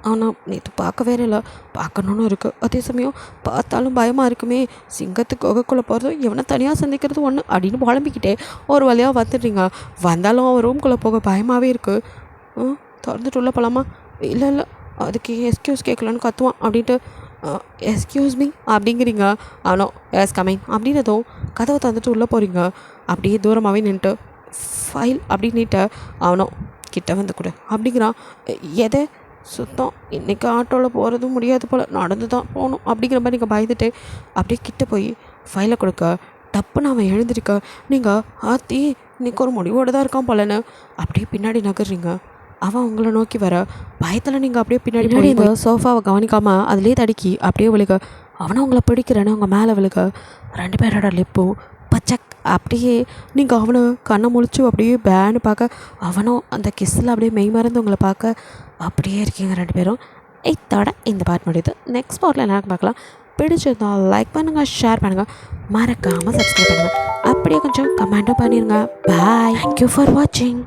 ஆனால் நேற்று பார்க்கவே இல்லை, பார்க்கணுன்னு இருக்குது, அதே சமயம் பார்த்தாலும் பயமாக இருக்குமே, சிங்கத்துக்கு குகைக்குள்ளே போகிறதும் இவனை தனியாக சந்திக்கிறது ஒன்று அப்படின்னு புலம்பிக்கிட்டே ஒரு வழியாக வந்துடுறீங்க. வந்தாலும் அவன் ரூம்குள்ளே போக பயமாகவே இருக்குது. திறந்துட்டு உள்ள போகலாமா, இல்லை அதுக்கு எஸ்கியூஸ் கேட்கலான்னு கத்துவான் அப்படின்ட்டு எஸ்கியூஸ் மீ அப்படிங்கிறீங்க. ஆனால் எஸ் கமிங் அப்படின்னதும் கதவை தந்துட்டு உள்ளே போகிறீங்க. அப்படியே தூரமாகவே நின்றுட்டு ஃபைல் அப்படின்னுட்டு அவனும் கிட்ட வந்து கொடு அப்படிங்கிறான். எதை சுத்தம் இன்றைக்கி ஆட்டோவில் போகிறதும் முடியாது போல், நடந்து தான் போகணும் அப்படிங்கிற மாதிரி நீங்கள் பயந்துட்டு அப்படியே கிட்டே போய் ஃபைலை கொடுக்க டப்புன்னு அவன் எழுந்திருக்க. நீங்கள் ஆத்தி இன்றைக்கி ஒரு முடிவோடு தான் இருக்கான் போலன்னு அப்படியே பின்னாடி நகர்றீங்க. அவன் உங்களை நோக்கி வர பயத்தில் நீங்கள் அப்படியே பின்னாடி இந்த சோஃபாவை கவனிக்காமல் அதுலேயே தடுக்கி அப்படியே விழுக. அவனை உங்களை பிடிக்கிறேன்னு அவங்க மேலே விழுக. 2 பேரோட லிப்பும் பச்சக் அப்படியே நீங்கள் அவனை கண்ணை முழிச்சு அப்படியே பேன்னு பார்க்க, அவனும் அந்த கிஸ்ஸில் அப்படியே மெய் மறந்து உங்களை பார்க்க அப்படியே இருக்கீங்க 2 பேரும். இதோட இந்த பார்ட் முடியுது. நெக்ஸ்ட் பார்ட்டில் என்ன பார்க்கலாம். பிடிச்சிருந்தா லைக் பண்ணுங்கள், ஷேர் பண்ணுங்கள், மறக்காமல் சப்ஸ்கிரைப் பண்ணுங்கள், அப்படியே கொஞ்சம் கமெண்ட்டும் பண்ணிடுங்க. பாய், தேங்க்யூ ஃபார் வாட்சிங்.